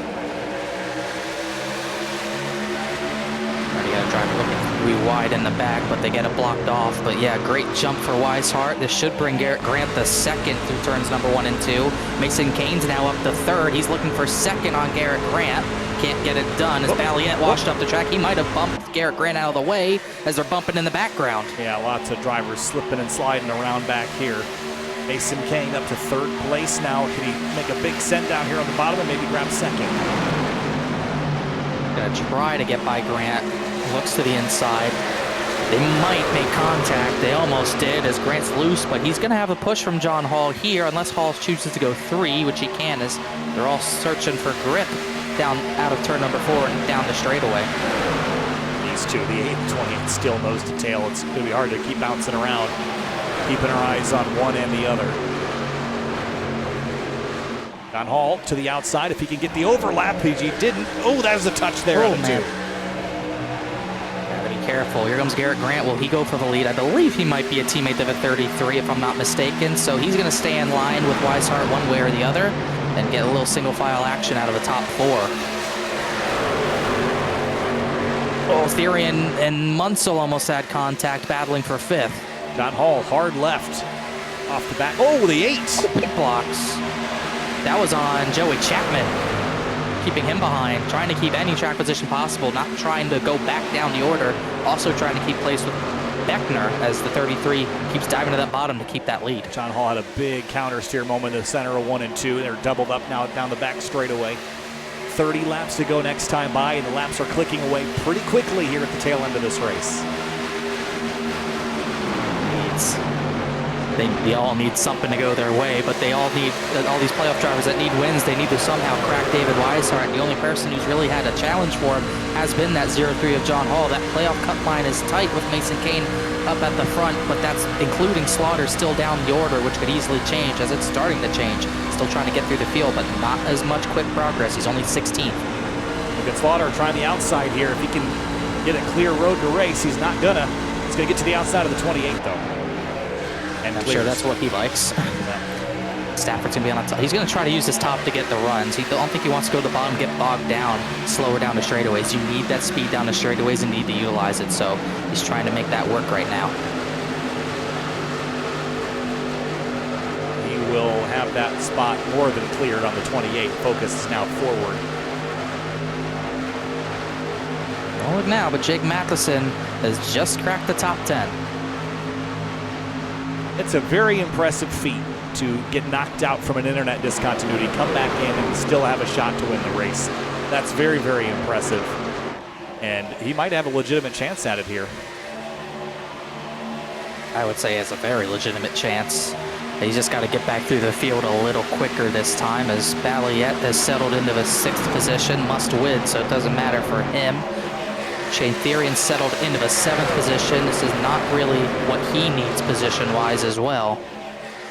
Already got a driver looking three wide in the back, but they get it blocked off. But yeah, great jump for Weishart. This should bring Garrett Grant the second through turns number 1 and 2. Mason Kane's now up to 3rd. He's looking for second on Garrett Grant. Can't get it done as Valiant washed up the track. He might have bumped Garrett Grant out of the way as they're bumping in the background. Yeah, lots of drivers slipping and sliding around back here. Mason Kane up to 3rd place now. Can he make a big send down here on the bottom and maybe grab second? Gonna try to get by Grant. Looks to the inside. They might make contact. They almost did as Grant's loose, but he's gonna have a push from John Hall here unless Hall chooses to go 3, which he can, as they're all searching for grip down out of turn number 4 and down the straightaway. These two, the 8 and 28, still nose to tail. It's gonna be hard to keep bouncing around, keeping our eyes on one and the other. John Hall to the outside. If he can get the overlap, he didn't. Oh, that was a touch there on the 2. Gotta be careful. Here comes Garrett Grant. Will he go for the lead? I believe he might be a teammate of a 33, if I'm not mistaken. So he's gonna stay in line with Weishart one way or the other and get a little single file action out of the top 4. Oh, Theory and Munsell almost had contact, battling for 5th. John Hall, hard left off the back. Oh, the 8. Pit blocks. That was on Joey Chapman, keeping him behind, trying to keep any track position possible, not trying to go back down the order, also trying to keep pace with Beckner as the 33 keeps diving to that bottom to keep that lead. John Hall had a big counter steer moment in the center of 1 and 2. They're doubled up now down the back straightaway. 30 laps to go next time by, and the laps are clicking away pretty quickly here at the tail end of this race. They all need something to go their way, but they all need, all these playoff drivers that need wins, they need to somehow crack David Weishart. The only person who's really had a challenge for him has been that 0-3 of John Hall. That playoff cut line is tight with Mason Kane up at the front, but that's including Slaughter still down the order, which could easily change as it's starting to change. Still trying to get through the field, but not as much quick progress. He's only 16th. Look at Slaughter trying the outside here. If he can get a clear road to race, he's not gonna. He's gonna get to the outside of the 28 though. And I'm clears. sure that's what he likes. Yeah. Stafford's going to be on the top. He's going to try to use his top to get the runs. I don't think he wants to go to the bottom, get bogged down, slower down the straightaways. You need that speed down the straightaways and need to utilize it. So he's trying to make that work right now. He will have that spot more than cleared on the 28. Focus is now forward. Don't look now, but Jake Matheson has just cracked the top 10. It's a very impressive feat to get knocked out from an internet discontinuity, come back in, and still have a shot to win the race. That's very, very impressive. And he might have a legitimate chance at it here. I would say it's a very legitimate chance. He's just got to get back through the field a little quicker this time, as Balliet has settled into the 6th position, must win, so it doesn't matter for him. Shane Therian settled into the 7th position. This is not really what he needs position-wise as well.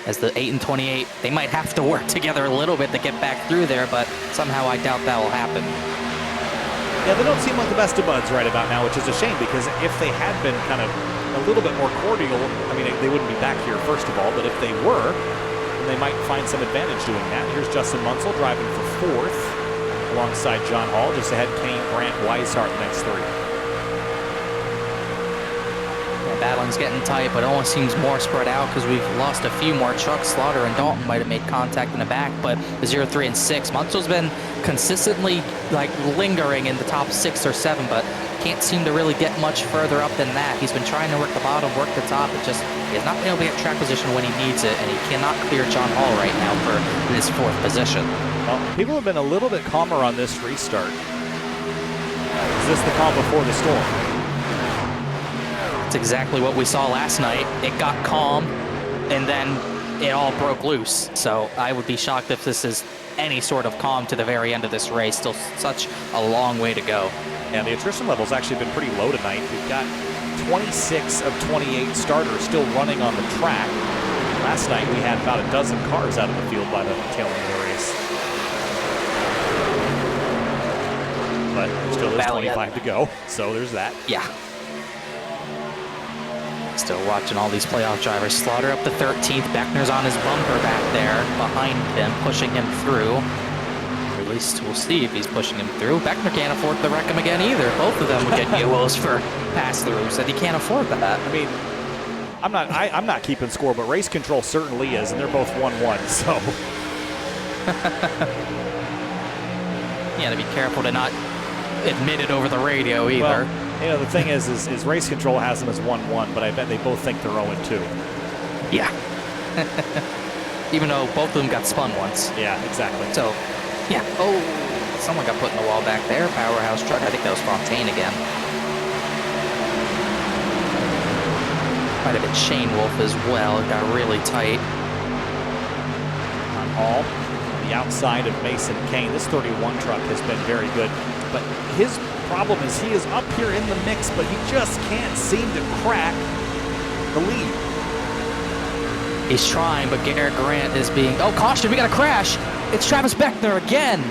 As the 8 and 28, they might have to work together a little bit to get back through there, but somehow I doubt that will happen. Yeah, they don't seem like the best of buds right about now, which is a shame, because if they had been kind of a little bit more cordial, I mean, they wouldn't be back here, first of all, but if they were, then they might find some advantage doing that. Here's Justin Munsell driving for 4th, alongside John Hall. Just ahead, Kane, Grant, Weishart, the next 3. Battling's getting tight, but it almost seems more spread out because we've lost a few more trucks. Slaughter and Dalton might have made contact in the back, but the 0, 3, and 6. Munsell's been consistently like lingering in the top 6 or 7, but can't seem to really get much further up than that. He's been trying to work the bottom, work the top, but just he has not been able to get track position when he needs it, and he cannot clear John Hall right now for his 4th position. Well, people have been a little bit calmer on this restart. Is this the calm before the storm? That's exactly what we saw last night. It got calm, and then it all broke loose. So I would be shocked if this is any sort of calm to the very end of this race. Still such a long way to go. And the attrition level's actually been pretty low tonight. We've got 26 of 28 starters still running on the track. Last night we had about a dozen cars out of the field by the tail end of the race. But there still is 25 to go, so there's that. Yeah. Still watching all these playoff drivers. Slaughter up to 13th. Beckner's on his bumper back there behind him, pushing him through. Or at least we'll see if he's pushing him through. Beckner can't afford to wreck him again either. Both of them would get UOs for pass-throughs, and he can't afford that. I mean, I'm not keeping score, but Race Control certainly is, and they're both 1-1, so. You gotta be careful to not admit it over the radio either. Well, you know, the thing is Race Control has them as 1-1, but I bet they both think they're 0-2. Yeah. Even though both of them got spun once. Yeah, exactly. So, yeah. Oh, someone got put in the wall back there. Powerhouse truck. I think that was Fontaine again. Might have been Shane Wolf as well. It got really tight. On Hall, on the outside of Mason Kane. This 31 truck has been very good, but his problem is he is up here in the mix, but he just can't seem to crack the lead. He's trying, but Garrett Grant is being... Oh, caution, we got a crash. It's Travis Beckner again.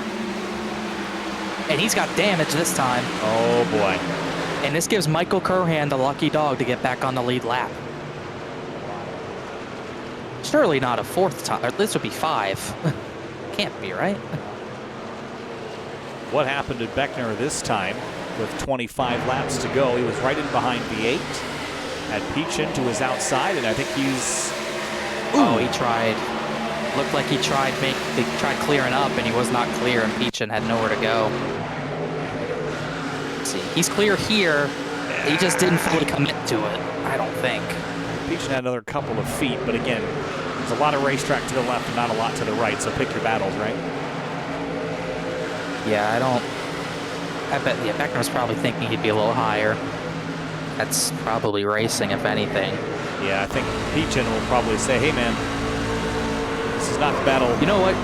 And he's got damage this time. Oh, boy. And this gives Michael Curhan the lucky dog to get back on the lead lap. Surely not a 4th time. Or this would be 5. Can't be, right? What happened to Beckner this time with 25 laps to go? He was right in behind V8. Had Peachin to his outside, and I think he's... Oh, he tried. Looked like he tried clearing up, and he was not clear, and Peachin had nowhere to go. Let's see, he's clear here. He just didn't fully commit to it, I don't think. Peachin had another couple of feet, but again, there's a lot of racetrack to the left and not a lot to the right, so pick your battles, right? Yeah, I bet Beckner was probably thinking he'd be a little higher. That's probably racing, if anything. Yeah, I think Peachin will probably say, hey, man, this is not the battle. You know what?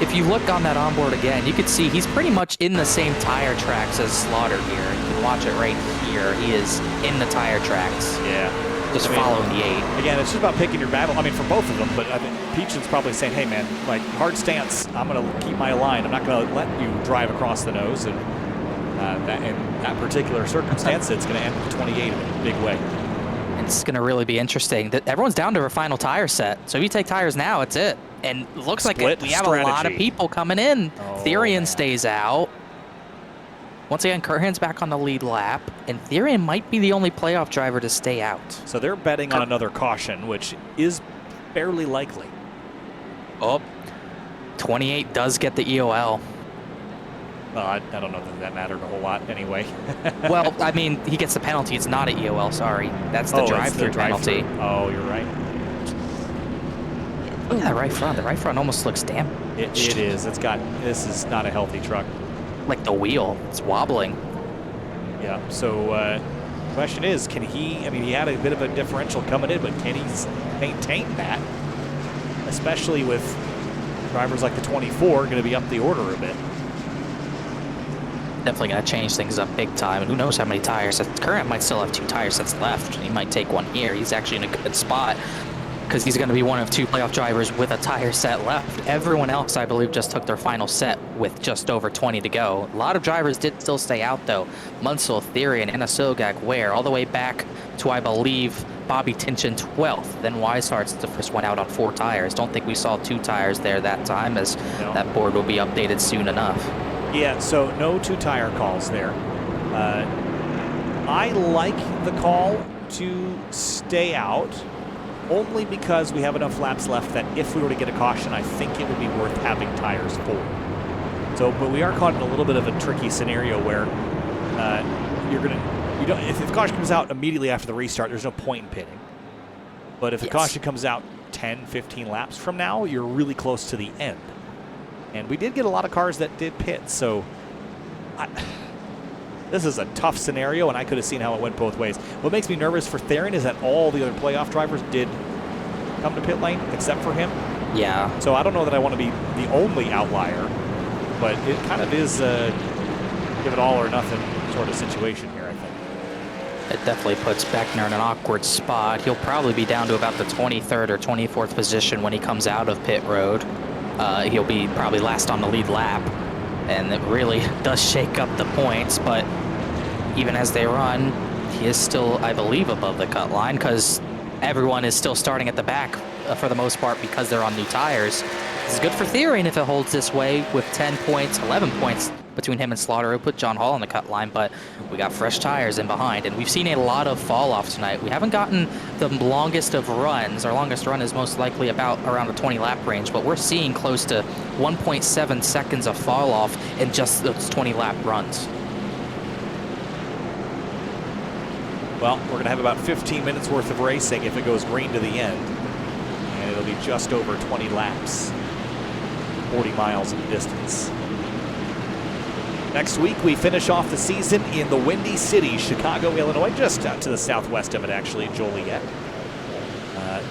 If you look on that onboard again, you can see he's pretty much in the same tire tracks as Slaughter here. You can watch it right here. He is in the tire tracks. Yeah. Just following the 8. Again, it's just about picking your battle. I mean, for both of them, but I think Peachin's probably saying, hey, man, like, hard stance. I'm going to keep my line. I'm not going to let you drive across the nose. And in that particular circumstance, it's going to end with 28 in a big way. And it's going to really be interesting. Everyone's down to their final tire set. So if you take tires now, it's it. And it looks like we have a lot of people coming in. Therian stays out. Once again, Curhan's back on the lead lap, and Therian might be the only playoff driver to stay out. So they're betting on another caution, which is fairly likely. Oh, 28 does get the EOL. I don't know that mattered a whole lot anyway. Well, I mean, he gets the penalty. It's not an EOL, sorry. That's the drive-through penalty. Oh, you're right. Look at that right front. The right front almost looks damaged. It is. This is not a healthy truck. Like the wheel, it's wobbling. Yeah, so the question is, can he, I mean, he had a bit of a differential coming in, but can he maintain that? Especially with drivers like the 24 going to be up the order a bit. Definitely going to change things up big time. And who knows how many tires. Current might still have 2 tire sets left. He might take one here. He's actually in a good spot because he's going to be one of 2 playoff drivers with a tire set left. Everyone else, I believe, just took their final set with just over 20 to go. A lot of drivers did still stay out, though. Munsell, Therian, Anna Sogak, Ware, all the way back to, I believe, Bobby Tinchin 12th. Then Weishart's the first one out on 4 tires. Don't think we saw 2 tires there that time, as that board will be updated soon enough. Yeah, so no 2 tire calls there. I like the call to stay out only because we have enough laps left that if we were to get a caution, I think it would be worth having tires full. So, but we are caught in a little bit of a tricky scenario where if the caution comes out immediately after the restart, there's no point in pitting. But if the caution comes out 10, 15 laps from now, you're really close to the end. And we did get a lot of cars that did pit, so this is a tough scenario, and I could have seen how it went both ways. What makes me nervous for Therian is that all the other playoff drivers did come to pit lane, except for him. Yeah. So I don't know that I want to be the only outlier, but it kind of is a give it all or nothing sort of situation here, I think. It definitely puts Beckner in an awkward spot. He'll probably be down to about the 23rd or 24th position when he comes out of pit road. He'll be probably last on the lead lap, and it really does shake up the points, but even as they run, he is still, I believe, above the cut line because everyone is still starting at the back for the most part because they're on new tires. This is good for Therian if it holds this way with 10 points, 11 points between him and Slaughter. It'll put John Hall on the cut line, but we got fresh tires in behind, and we've seen a lot of fall off tonight. We haven't gotten the longest of runs. Our longest run is most likely about around the 20 lap range, but we're seeing close to 1.7 seconds of fall off in just those 20 lap runs. Well, we're going to have about 15 minutes worth of racing if it goes green to the end, and it'll be just over 20 laps, 40 miles in distance. Next week, we finish off the season in the Windy City, Chicago, Illinois, just out to the southwest of it, actually, Joliet.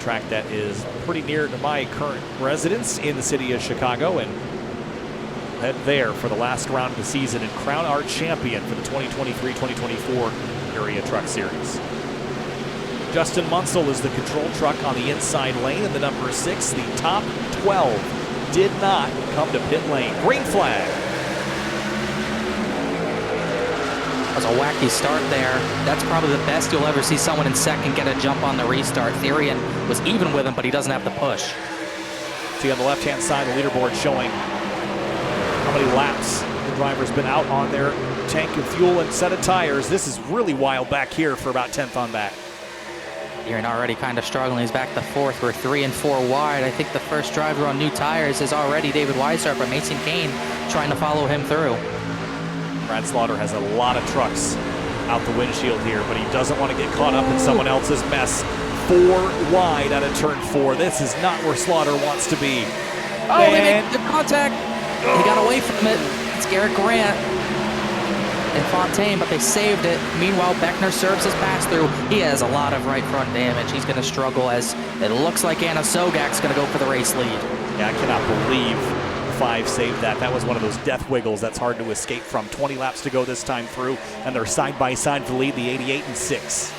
Track that is pretty near to my current residence in the city of Chicago, and head there for the last round of the season and crown our champion for the 2023-2024 Area Truck Series. Justin Munsell is the control truck on the inside lane, and the number 6, the top 12, did not come to pit lane. Green flag. That was a wacky start there. That's probably the best you'll ever see someone in second get a jump on the restart. Therian was even with him, but he doesn't have the push. See on the left-hand side, the leaderboard showing how many laps the driver's been out on their tank of fuel and set of tires. This is really wild back here for about 10th on back. Therian already kind of struggling. He's back to 4th. We're 3 and 4 wide. I think the first driver on new tires is already David Weishart, but Mason Kane trying to follow him through. Brad Slaughter has a lot of trucks out the windshield here, but he doesn't want to get caught up in someone else's mess. 4 wide out of turn 4. This is not where Slaughter wants to be. Oh, they make good contact. He got away from it. It's Garrett Grant and Fontaine, but they saved it. Meanwhile, Beckner serves his pass-through. He has a lot of right front damage. He's going to struggle as it looks like Anna Sogak's going to go for the race lead. Yeah, I cannot believe 5 saved that. That was one of those death wiggles that's hard to escape from. 20 laps to go this time through, and they're side-by-side for the lead, the 88 and 6.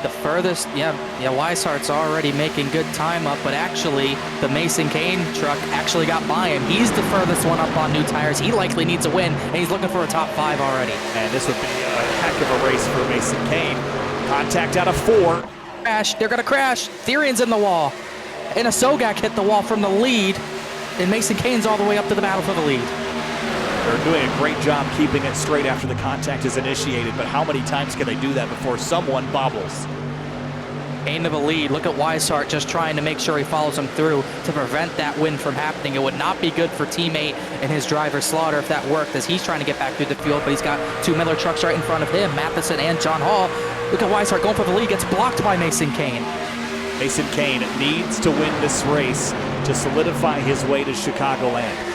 The furthest, Weishart's already making good time up, but actually the Mason Kane truck actually got by him. He's the furthest one up on new tires. He likely needs a win, and he's looking for a top 5 already. And this would be a heck of a race for Mason Kane. Contact out of 4. Crash. They're going to crash. Therian's in the wall. And a Sogak hit the wall from the lead. And Mason Kane's all the way up to the battle for the lead. They're doing a great job keeping it straight after the contact is initiated, but how many times can they do that before someone bobbles? Kane to the lead. Look at Weishart just trying to make sure he follows him through to prevent that win from happening. It would not be good for teammate and his driver Slaughter if that worked, as he's trying to get back through the field, but he's got 2 Miller trucks right in front of him, Matheson and John Hall. Look at Weishart going for the lead, gets blocked by Mason Kane. Mason Kane needs to win this race to solidify his way to Chicagoland.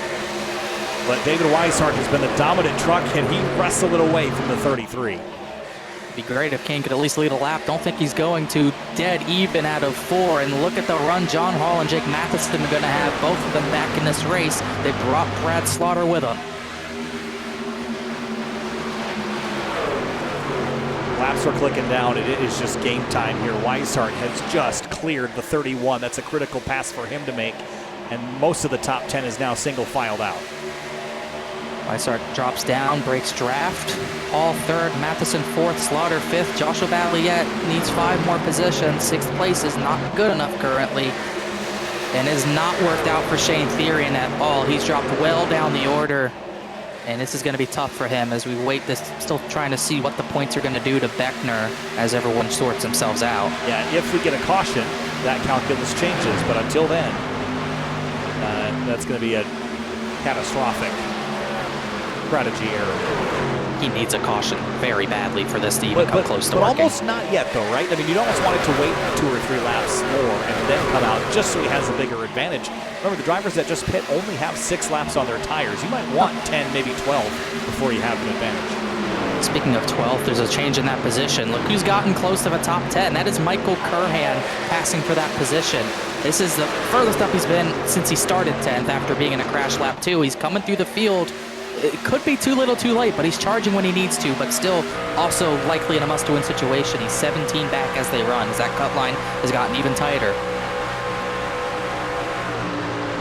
But David Weishart has been the dominant truck, and he wrestled it away from the 33. It'd be great if Kane could at least lead a lap. Don't think he's going to. Dead even out of 4. And look at the run John Hall and Jake Matheson are going to have, both of them back in this race. They brought Brad Slaughter with them. Laps are clicking down. It is just game time here. Weishart has just cleared the 31. That's a critical pass for him to make. And most of the top 10 is now single filed out. Weishart drops down, breaks draft. Hall 3rd, Matheson 4th, Slaughter 5th. Joshua Balliet needs 5 more positions. 6th place is not good enough currently. And has not worked out for Shane Therian at all. He's dropped well down the order. And this is going to be tough for him as we wait this, still trying to see what the points are going to do to Beckner as everyone sorts themselves out. Yeah, if we get a caution, that calculus changes. But until then, that's going to be a catastrophic strategy error. He needs a caution very badly for this to even come close to working. working. Almost not yet, though, right? I mean, you'd almost want it to wait 2 or 3 laps more and then come out just so he has a bigger advantage. Remember, the drivers that just pit only have 6 laps on their tires. You might want 10, maybe 12 before you have an advantage. Speaking of 12th, there's a change in that position. Look who's gotten close to the top 10. That is Michael Curhan passing for that position. This is the furthest up he's been since he started 10th after being in a crash lap 2. He's coming through the field. It could be too little too late, but he's charging when he needs to, but still also likely in a must-win situation. He's 17 back as they run, as that cut line has gotten even tighter.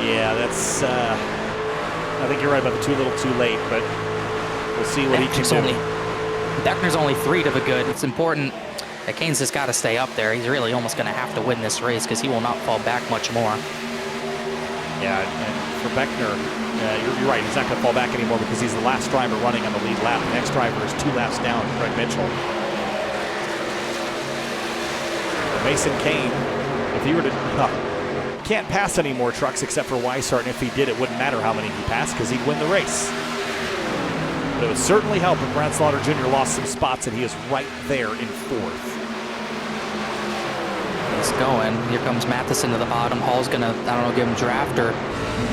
Yeah, that's, I think you're right about the too little too late, but we'll see what he can do. Beckner's only 3 to the good. It's important that Kane's just got to stay up there. He's really almost going to have to win this race because he will not fall back much more. Yeah, and for Beckner, you're right. He's not going to fall back anymore because he's the last driver running on the lead lap. The next driver is 2 laps down, Craig Mitchell. Mason Kane, if he were to... can't pass any more trucks except for Weishart, and if he did, it wouldn't matter how many he passed because he'd win the race. But it would certainly help if Brad Slaughter Jr. lost some spots, and he is right there in 4th. He's going. Here comes Matheson to the bottom. Hall's going to, I don't know, give him draft or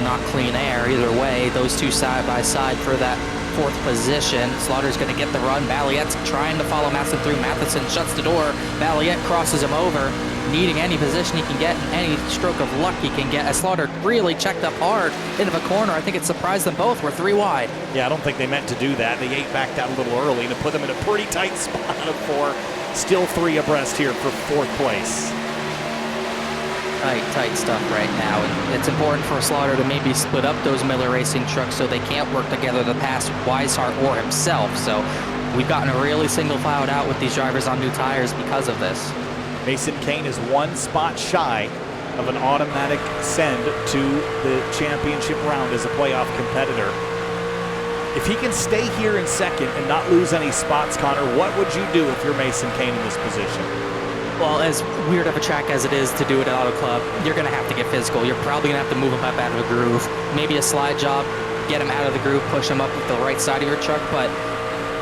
not clean air. Either way, those two side by side for that 4th position. Slaughter's going to get the run. Balliet's trying to follow Matheson through. Matheson shuts the door. Balliet crosses him over, needing any position he can get, any stroke of luck he can get. As Slaughter really checked up hard into the corner. I think it surprised them both. We're 3 wide. Yeah, I don't think they meant to do that. They 8 backed out a little early to put them in a pretty tight spot of 4. Still 3 abreast here for 4th place. Tight stuff right now. And it's important for Slaughter to maybe split up those Miller Racing trucks so they can't work together to pass Weishart or himself. So we've gotten really single-filed out with these drivers on new tires because of this. Mason Kane is 1 spot shy of an automatic send to the championship round as a playoff competitor. If he can stay here in 2nd and not lose any spots, Connor, what would you do if you're Mason Kane in this position? Well, as weird of a track as it is to do it at Auto Club, you're going to have to get physical. You're probably going to have to move him up out of the groove. Maybe a slide job, get him out of the groove, push him up with the right side of your truck, but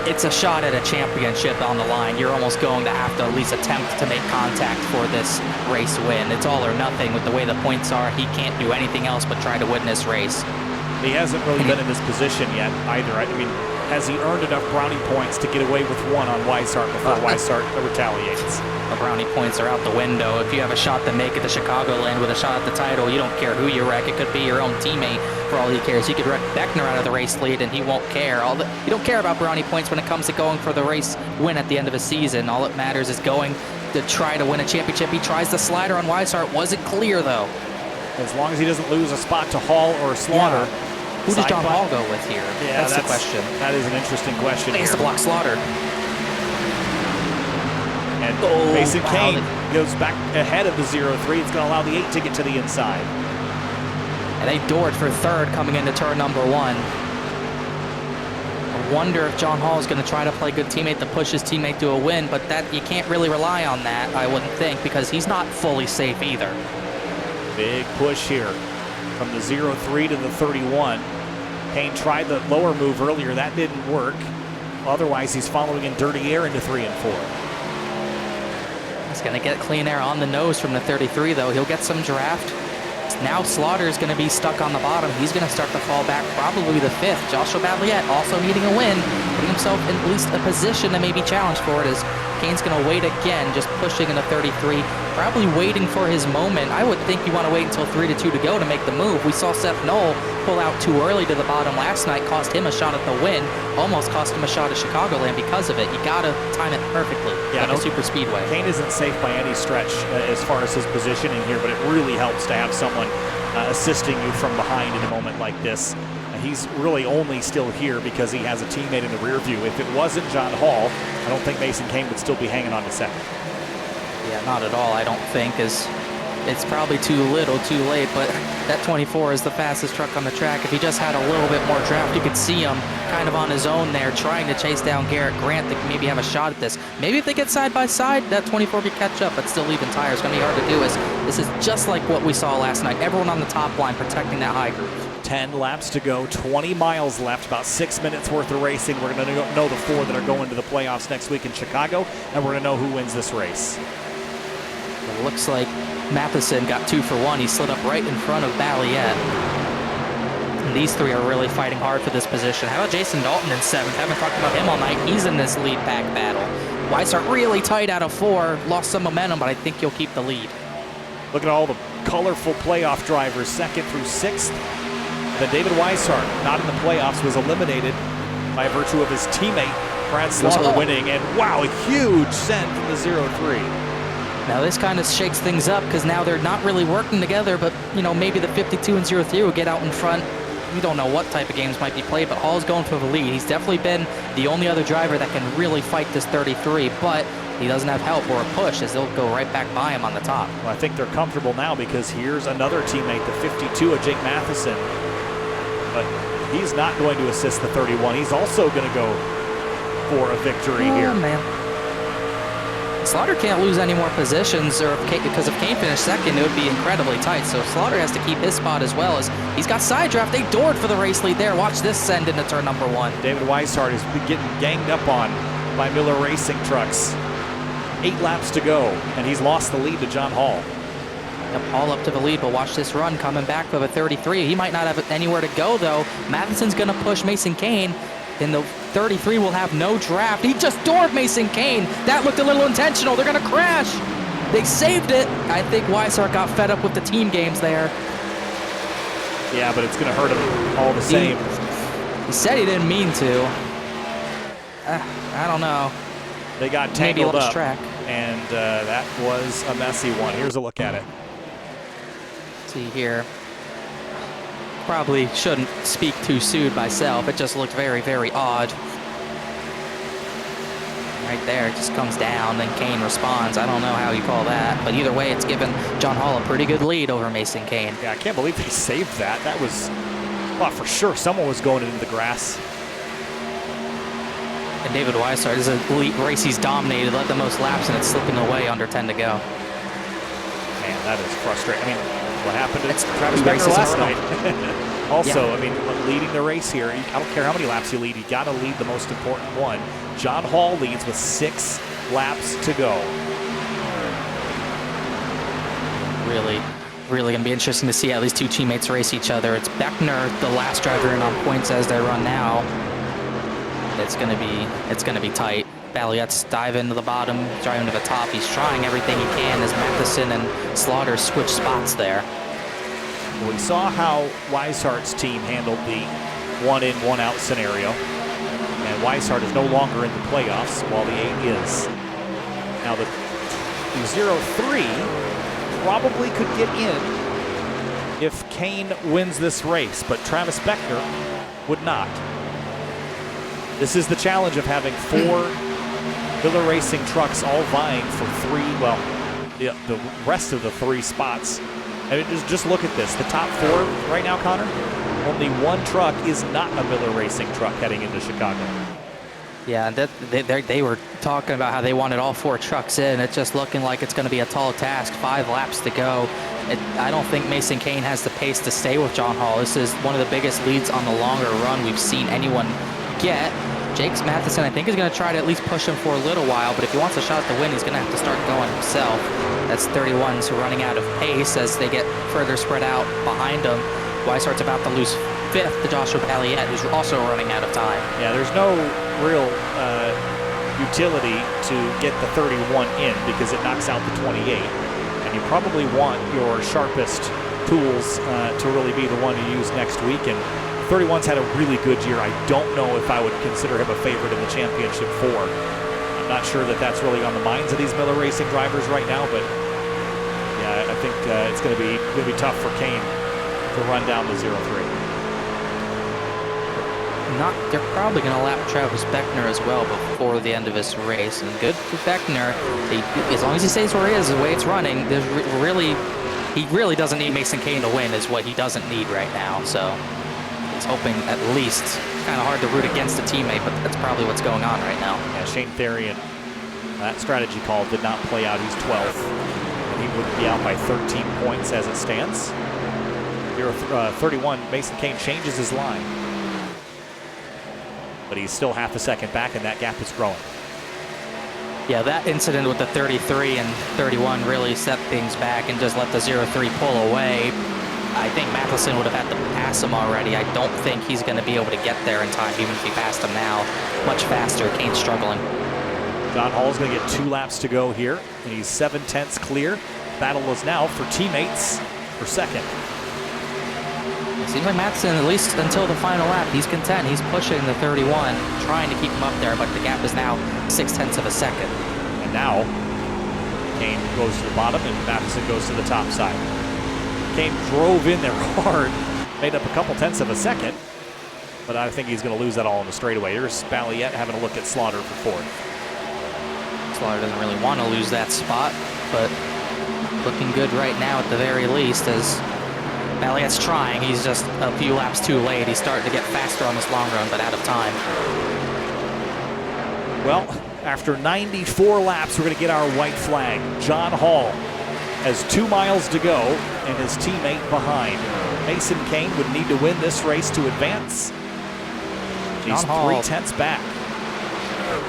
it's a shot at a championship on the line. You're almost going to have to at least attempt to make contact for this race win. It's all or nothing with the way the points are. He can't do anything else but try to win this race. He hasn't really been in this position yet either. I mean, has he earned enough brownie points to get away with 1 on Weishart before Weishart retaliates? The brownie points are out the window. If you have a shot to make it to Chicagoland with a shot at the title, you don't care who you wreck. It could be your own teammate for all he cares. He could wreck Beckner out of the race lead and he won't care. You don't care about brownie points when it comes to going for the race win at the end of a season. All that matters is going to try to win a championship. He tries the slider on Weishart. Wasn't clear though. As long as he doesn't lose a spot to Hall or Slaughter. Yeah. Who does John Hall go with here? Yeah, that's the question. That is an interesting question. He has to block Slaughter. And Oh, Mason wow. Kane goes back ahead of the 0-3. It's going to allow the 8 to get to the inside. And they doored for third coming into turn number 1. I wonder if John Hall is going to try to play good teammate to push his teammate to a win, but that you can't really rely on that, I wouldn't think, because he's not fully safe either. Big push here from the 0-3 to the 31. Kane tried the lower move earlier. That didn't work. Otherwise, he's following in dirty air into 3 and 4. He's going to get clean air on the nose from the 33, though. He'll get some draft. Now Slaughter's going to be stuck on the bottom. He's going to start to fall back, probably the 5th. Joshua Badliet also needing a win, putting himself in at least a position to maybe challenge for it, as Kane's going to wait again, just pushing in a 33, probably waiting for his moment. I would think you want to wait until 3-2 to go to make the move. We saw Seth Knoll pull out too early to the bottom last night, cost him a shot at the win, almost cost him a shot at Chicagoland because of it. You got to time it perfectly, like a super speedway. Kane isn't safe by any stretch as far as his positioning here, but it really helps to have someone assisting you from behind in a moment like this. He's really only still here because he has a teammate in the rear view. If it wasn't John Hall, I don't think Mason Kane would still be hanging on to second. Yeah, not at all, I don't think. It's probably too little, too late, but that 24 is the fastest truck on the track. If he just had a little bit more draft, you could see him kind of on his own there, trying to chase down Garrett Grant that maybe have a shot at this. Maybe if they get side by side, that 24 could catch up, but still leaving tires. It's going to be hard to do. This is just like what we saw last night. Everyone on the top line protecting that high groove. 10 laps to go, 20 miles left, about 6 minutes worth of racing. We're going to know the 4 that are going to the playoffs next week in Chicago, and we're going to know who wins this race. It looks like Matheson got 2 for 1. He slid up right in front of Balliet. And these 3 are really fighting hard for this position. How about Jason Dalton in 7th? Haven't talked about him all night. He's in this lead pack battle. Weishart really tight out of 4. Lost some momentum, but I think he'll keep the lead. Look at all the colorful playoff drivers, 2nd through 6th. And then David Weishart, not in the playoffs, was eliminated by virtue of his teammate, Brad Slaughter, winning. And wow, a huge send from the 0-3. Now this kind of shakes things up because now they're not really working together, but you know, maybe the 52 and 0-3 will get out in front. We don't know what type of games might be played, but Hall's going for the lead. He's definitely been the only other driver that can really fight this 33, but he doesn't have help or a push as they'll go right back by him on the top. Well, I think they're comfortable now because here's another teammate, the 52 of Jake Matheson. But he's not going to assist the 31. He's also going to go for a victory here. Man. Slaughter can't lose any more positions, or because if Kane finished 2nd, it would be incredibly tight. So Slaughter has to keep his spot as well, as he's got side draft. They doored for the race lead there. Watch this send into turn number 1. David Weishart is getting ganged up on by Miller Racing trucks. 8 laps to go, and he's lost the lead to John Hall. Yep, Hall up to the lead, but watch this run coming back for the 33. He might not have anywhere to go, though. Matheson's going to push Mason Kane. And the 33 will have no draft. He just doored Mason Kane. That looked a little intentional. They're going to crash. They saved it. I think Weishart got fed up with the team games there. Yeah, but it's going to hurt him all the same. He said he didn't mean to. I don't know. They got tangled up, track. And that was a messy one. Here's a look at it. Let's see here. Probably shouldn't speak too soon myself. It just looked very, very odd. Right there, it just comes down, then Kane responds. I don't know how you call that, but either way, it's given John Hall a pretty good lead over Mason Kane. Yeah, I can't believe they saved that. That was, well, for sure someone was going into the grass. And David Weishart is a race he's dominated, led the most laps, and it's slipping away under 10 to go. Man, that is frustrating. I mean, what happened to Travis races Becker last night? Also, yeah. I mean, leading the race here, I don't care how many laps you lead, you got to lead the most important one. John Hall leads with 6 laps to go. Really going to be interesting to see how these 2 teammates race each other. It's Beckner, the last driver in on points as they run now. It's going to be tight. Balliet's diving to the bottom, driving to the top. He's trying everything he can as Matheson and Slaughter switch spots there. We saw how Weishart's team handled the 1-in, 1-out scenario. And Weishart is no longer in the playoffs while the 8 is. Now the 0-3 probably could get in if Kane wins this race, but Travis Beckner would not. This is the challenge of having 4 Miller Racing trucks all vying for the rest of the 3 spots. And just look at this. The top 4 right now, Connor, only 1 truck is not a Miller Racing truck heading into Chicago. Yeah, they were talking about how they wanted all 4 trucks in. It's just looking like it's going to be a tall task. 5 laps to go. I don't think Mason Kane has the pace to stay with John Hall. This is one of the biggest leads on the longer run we've seen anyone get. Jake Matheson, I think, is going to try to at least push him for a little while, but if he wants a shot at the win, he's going to have to start going himself. That's 31s running out of pace as they get further spread out behind him. Weishart's about to lose 5th to Joshua Balliet, who's also running out of time. Yeah, there's no real utility to get the 31 in because it knocks out the 28. And you probably want your sharpest tools to really be the one to use next week. And 31's had a really good year. I don't know if I would consider him a favorite in the championship 4. I'm not sure that that's really on the minds of these Miller Racing drivers right now, but yeah, I think it's going to be tough for Kane to run down the 0-3. They're probably going to lap Travis Beckner as well before the end of this race. And good for Beckner. As long as he stays where he is, the way it's running, he really doesn't need Mason Kane to win is what he doesn't need right now. So he's hoping at least. Kind of hard to root against a teammate, but that's probably what's going on right now. Yeah, Shane Therian, that strategy call did not play out. He's 12th. And he would be out by 13 points as it stands. 31, Mason Kane changes his line. But he's still half a second back, and that gap is growing. Yeah, that incident with the 33 and 31 really set things back and just let the 0-3 pull away. I think Matheson would have had to pass him already. I don't think he's going to be able to get there in time, even if he passed him now. Much faster. Kane's struggling. John Hall's going to get 2 laps to go here, and he's 7/10 clear. Battle is now for teammates for second. It seems like Matheson, at least until the final lap, he's content. He's pushing the 31, trying to keep him up there, but the gap is now 0.6 of a second. And now, Kane goes to the bottom, and Matheson goes to the top side. Kane drove in there hard, made up a couple tenths of a second, but I think he's going to lose that all in the straightaway. Here's Balliet having a look at Slaughter for 4th. Slaughter doesn't really want to lose that spot, but looking good right now at the very least as Balliet's trying. He's just a few laps too late. He's starting to get faster on this long run, but out of time. Well, after 94 laps, we're going to get our white flag. John Hall has 2 miles to go and his teammate behind. Mason Kane would need to win this race to advance. He's 3/10 back.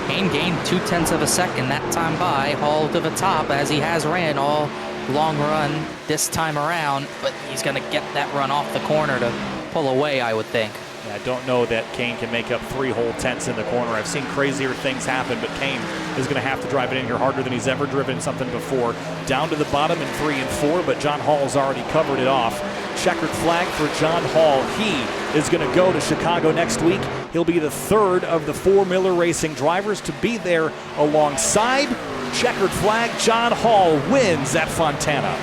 Kane gained 0.2 of a second that time by. Hall to the top as he has ran all long run this time around, but he's going to get that run off the corner to pull away, I would think. Yeah, I don't know that Kane can make up 3 whole tenths in the corner. I've seen crazier things happen, but Kane is going to have to drive it in here harder than he's ever driven something before. Down to the bottom in 3 and 4, but John Hall's already covered it off. Checkered flag for John Hall. He is going to go to Chicago next week. He'll be the 3rd of the 4 Miller Racing drivers to be there alongside. Checkered flag, John Hall wins at Fontana.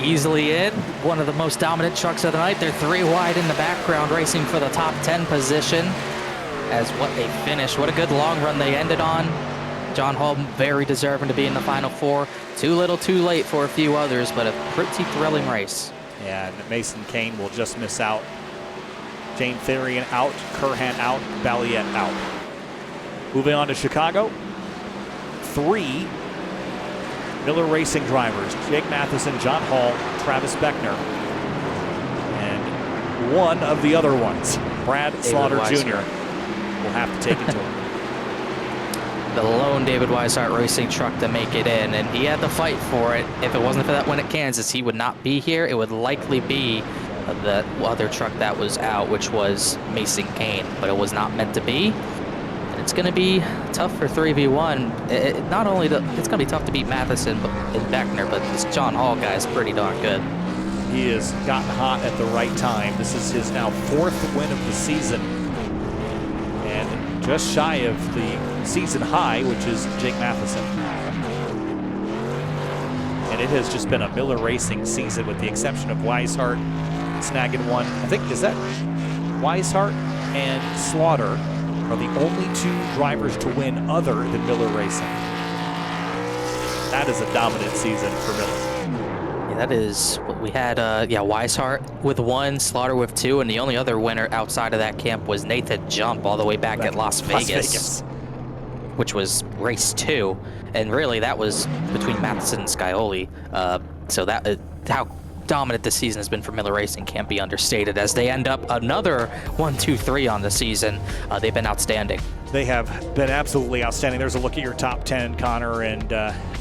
Easily in, one of the most dominant trucks of the night. They're 3 wide in the background, racing for the top 10 position. As what a finish, what a good long run they ended on. John Hall very deserving to be in the final 4. Too little, too late for a few others, but a pretty thrilling race. Yeah, and Mason Kane will just miss out. Shane Therian out, Curhan out, Balliet out. Moving on to Chicago, 3 Miller Racing drivers, Jake Matheson, John Hall, Travis Beckner, and one of the other ones, Brad Slaughter Jr. will have to take it to him. The lone David Weishart racing truck to make it in, and he had to fight for it. If it wasn't for that win at Kansas, he would not be here. It would likely be the other truck that was out, which was Mason Kane, but it was not meant to be. It's going to be tough for 3v1. Not only it's going to be tough to beat Matheson and Beckner, but this John Hall guy is pretty darn good. He has gotten hot at the right time. This is his now 4th win of the season, and just shy of the season high, which is Jake Matheson. And it has just been a Miller Racing season, with the exception of Weishart snagging one. I think, is that Weishart and Slaughter are the only 2 drivers to win other than Miller Racing. That is a dominant season for Miller. Yeah, that is what we had. Weishart with 1, Slaughter with 2, and the only other winner outside of that camp was Nathan Jump all the way back at Las Vegas, which was race 2. And really, that was between Matheson and Scioli. So that how dominant this season has been for Miller Racing can't be understated. As they end up another 1, 2, 3 on the season, they've been outstanding. They have been absolutely outstanding. There's a look at your top 10, Connor, and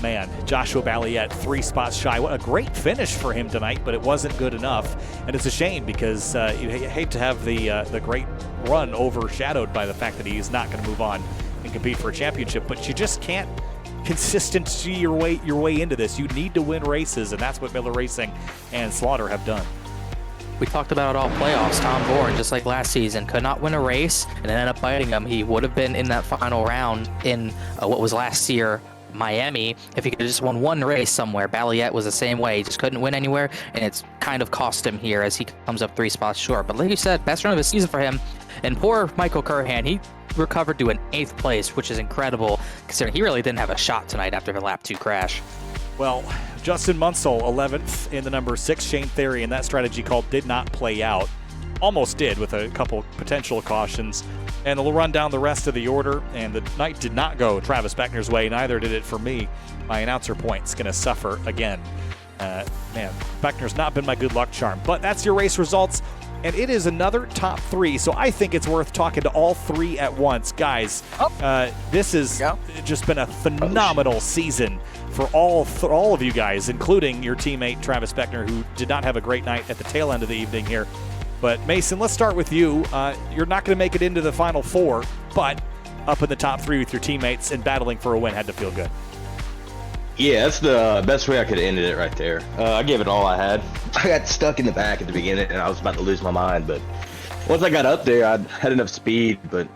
man, Joshua Balliet 3 spots shy. What a great finish for him tonight, but it wasn't good enough. And it's a shame because you hate to have the great run overshadowed by the fact that he's not going to move on and compete for a championship. But you just can't consistency your way into this. You need to win races, and that's what Miller Racing and Slaughter have done. We talked about it all playoffs. Tom Bourne, just like last season, could not win a race and ended up biting him. He would have been in that final round in what was last year, Miami, if he could have just won 1 race somewhere. Balliet was the same way. He just couldn't win anywhere, and it's kind of cost him here as he comes up 3 spots short. But like you said, best run of the season for him. And poor Michael Curhan, he recovered to an 8th place, which is incredible considering he really didn't have a shot tonight after the lap 2 crash. Well, Justin Munsell 11th in the number 6 Shane Theory, and that strategy call did not play out. Almost did with a couple potential cautions. And we'll run down the rest of the order, and the night did not go Travis Beckner's way, neither did it for me. My announcer point's going to suffer again. Man, Beckner's not been my good luck charm. But that's your race results, and it is another top 3, so I think it's worth talking to all 3 at once. Guys, this has just been a phenomenal season for all of you guys, including your teammate Travis Beckner, who did not have a great night at the tail end of the evening here. But Mason, let's start with you. You're not going to make it into the final 4, but up in the top 3 with your teammates and battling for a win had to feel good. Yeah, that's the best way I could have ended it right there. I gave it all I had. I got stuck in the back at the beginning, and I was about to lose my mind. But once I got up there, I had enough speed, but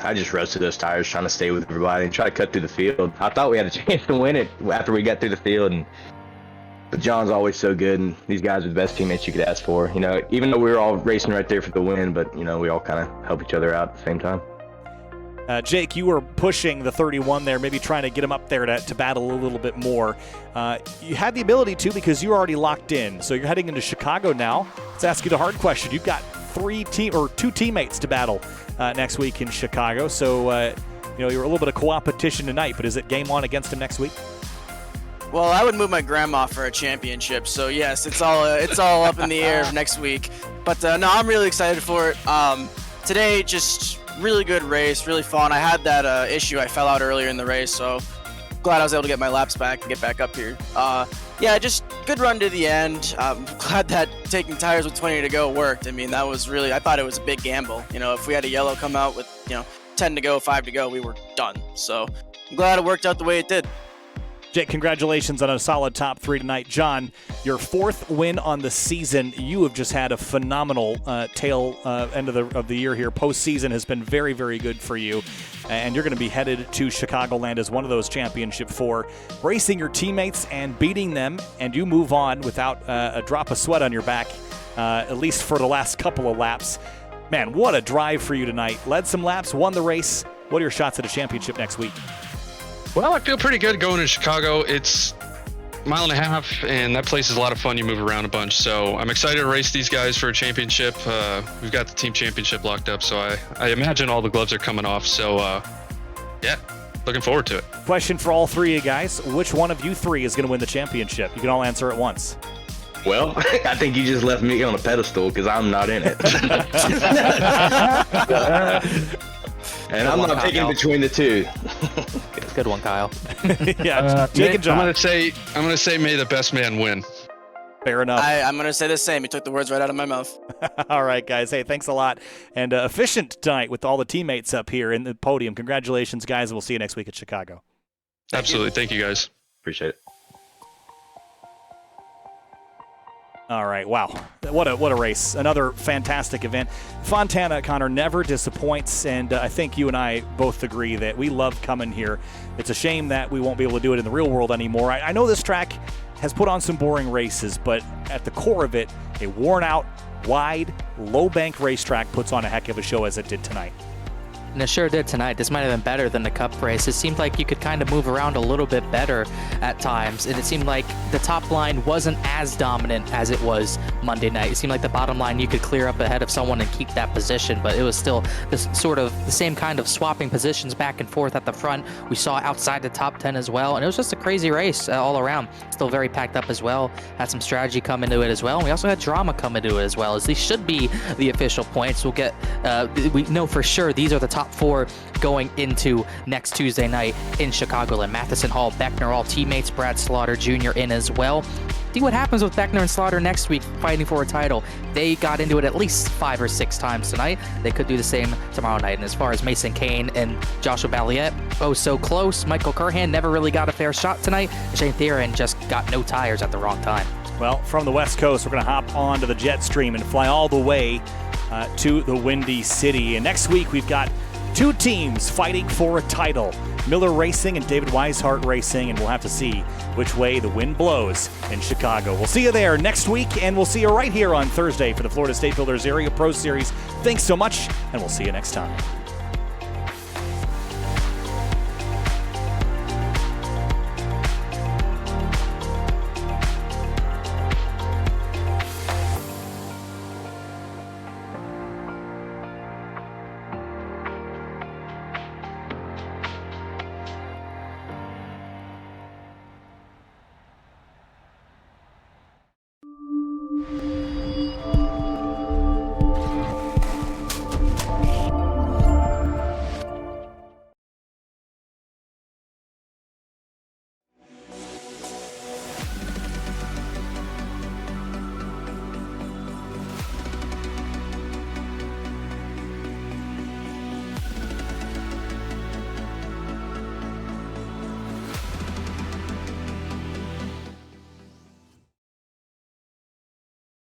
I just roasted those tires trying to stay with everybody and try to cut through the field. I thought we had a chance to win it after we got through the field, but John's always so good, and these guys are the best teammates you could ask for. You know, even though we were all racing right there for the win, but, you know, we all kind of help each other out at the same time. Jake, you were pushing the 31 there, maybe trying to get him up there to battle a little bit more. You had the ability to because you were already locked in. So you're heading into Chicago now. Let's ask you the hard question. You've got 2 teammates to battle next week in Chicago. So, you're a little bit of co-opetition tonight, but is it game on against him next week? Well, I would move my grandma for a championship. So yes, it's all up in the air next week. But no, I'm really excited for it. Today, just really good race, really fun. I had that issue. I fell out earlier in the race, so glad I was able to get my laps back and get back up here. Yeah, just good run to the end. I'm glad that taking tires with 20 to go worked. I mean, that was really, I thought it was a big gamble. You know, if we had a yellow come out with, 10 to go, 5 to go, we were done. So I'm glad it worked out the way it did. Jake, congratulations on a solid top 3 tonight. John, your 4th win on the season. You have just had a phenomenal tail end of the year here. Postseason has been very, very good for you, and you're going to be headed to Chicagoland as one of those championship 4, racing your teammates and beating them, and you move on without a drop of sweat on your back, at least for the last couple of laps. Man, what a drive for you tonight. Led some laps, won the race. What are your shots at a championship next week? Well, I feel pretty good going to Chicago. It's a mile and a half, and that place is a lot of fun. You move around a bunch, so I'm excited to race these guys for a championship. We've got the team championship locked up, so I imagine all the gloves are coming off. So, yeah, looking forward to it. Question for all 3 of you guys. Which one of you 3 is going to win the championship? You can all answer at once. Well, I think you just left me on a pedestal because I'm not in it. And I'm not picking between the 2. Good one, Kyle. Yeah, Jake and John. I'm gonna say may the best man win. Fair enough. I'm going to say the same. You took the words right out of my mouth. All right, guys. Hey, thanks a lot. And efficient tonight with all the teammates up here in the podium. Congratulations, guys, and we'll see you next week at Chicago. Absolutely. Thank you, guys. Appreciate it. All right, wow. What a race. Another fantastic event. Fontana, Connor, never disappoints, and I think you and I both agree that we love coming here. It's a shame that we won't be able to do it in the real world anymore. I know this track has put on some boring races, but at the core of it, a worn-out, wide, low-bank racetrack puts on a heck of a show as it did tonight. And it sure did tonight. This might have been better than the Cup race. It seemed like you could kind of move around a little bit better at times, and it seemed like the top line wasn't as dominant as it was Monday night. It seemed like the bottom line you could clear up ahead of someone and keep that position, but it was still this sort of the same kind of swapping positions back and forth at the front. We saw outside the top 10 as well, and it was just a crazy race all around. Still very packed up as well. Had some strategy come into it as well. And we also had drama come into it as well, as these should be the official points. We'll get, we know for sure these are the top 4 going into next Tuesday night in Chicagoland. Matheson, Hall, Beckner, all teammates. Brad Slaughter Jr. in as well. See what happens with Beckner and Slaughter next week fighting for a title. They got into it at least 5 or 6 times tonight. They could do the same tomorrow night. And as far as Mason Kane and Joshua Balliet, oh so close. Michael Curhan never really got a fair shot tonight. Shane Theron just got no tires at the wrong time. Well, from the West Coast, we're going to hop onto the jet stream and fly all the way to the Windy City. And next week, we've got 2 teams fighting for a title. Miller Racing and David Weishart Racing, and we'll have to see which way the wind blows in Chicago. We'll see you there next week, and we'll see you right here on Thursday for the Florida State Builders Area Pro Series. Thanks so much, and we'll see you next time.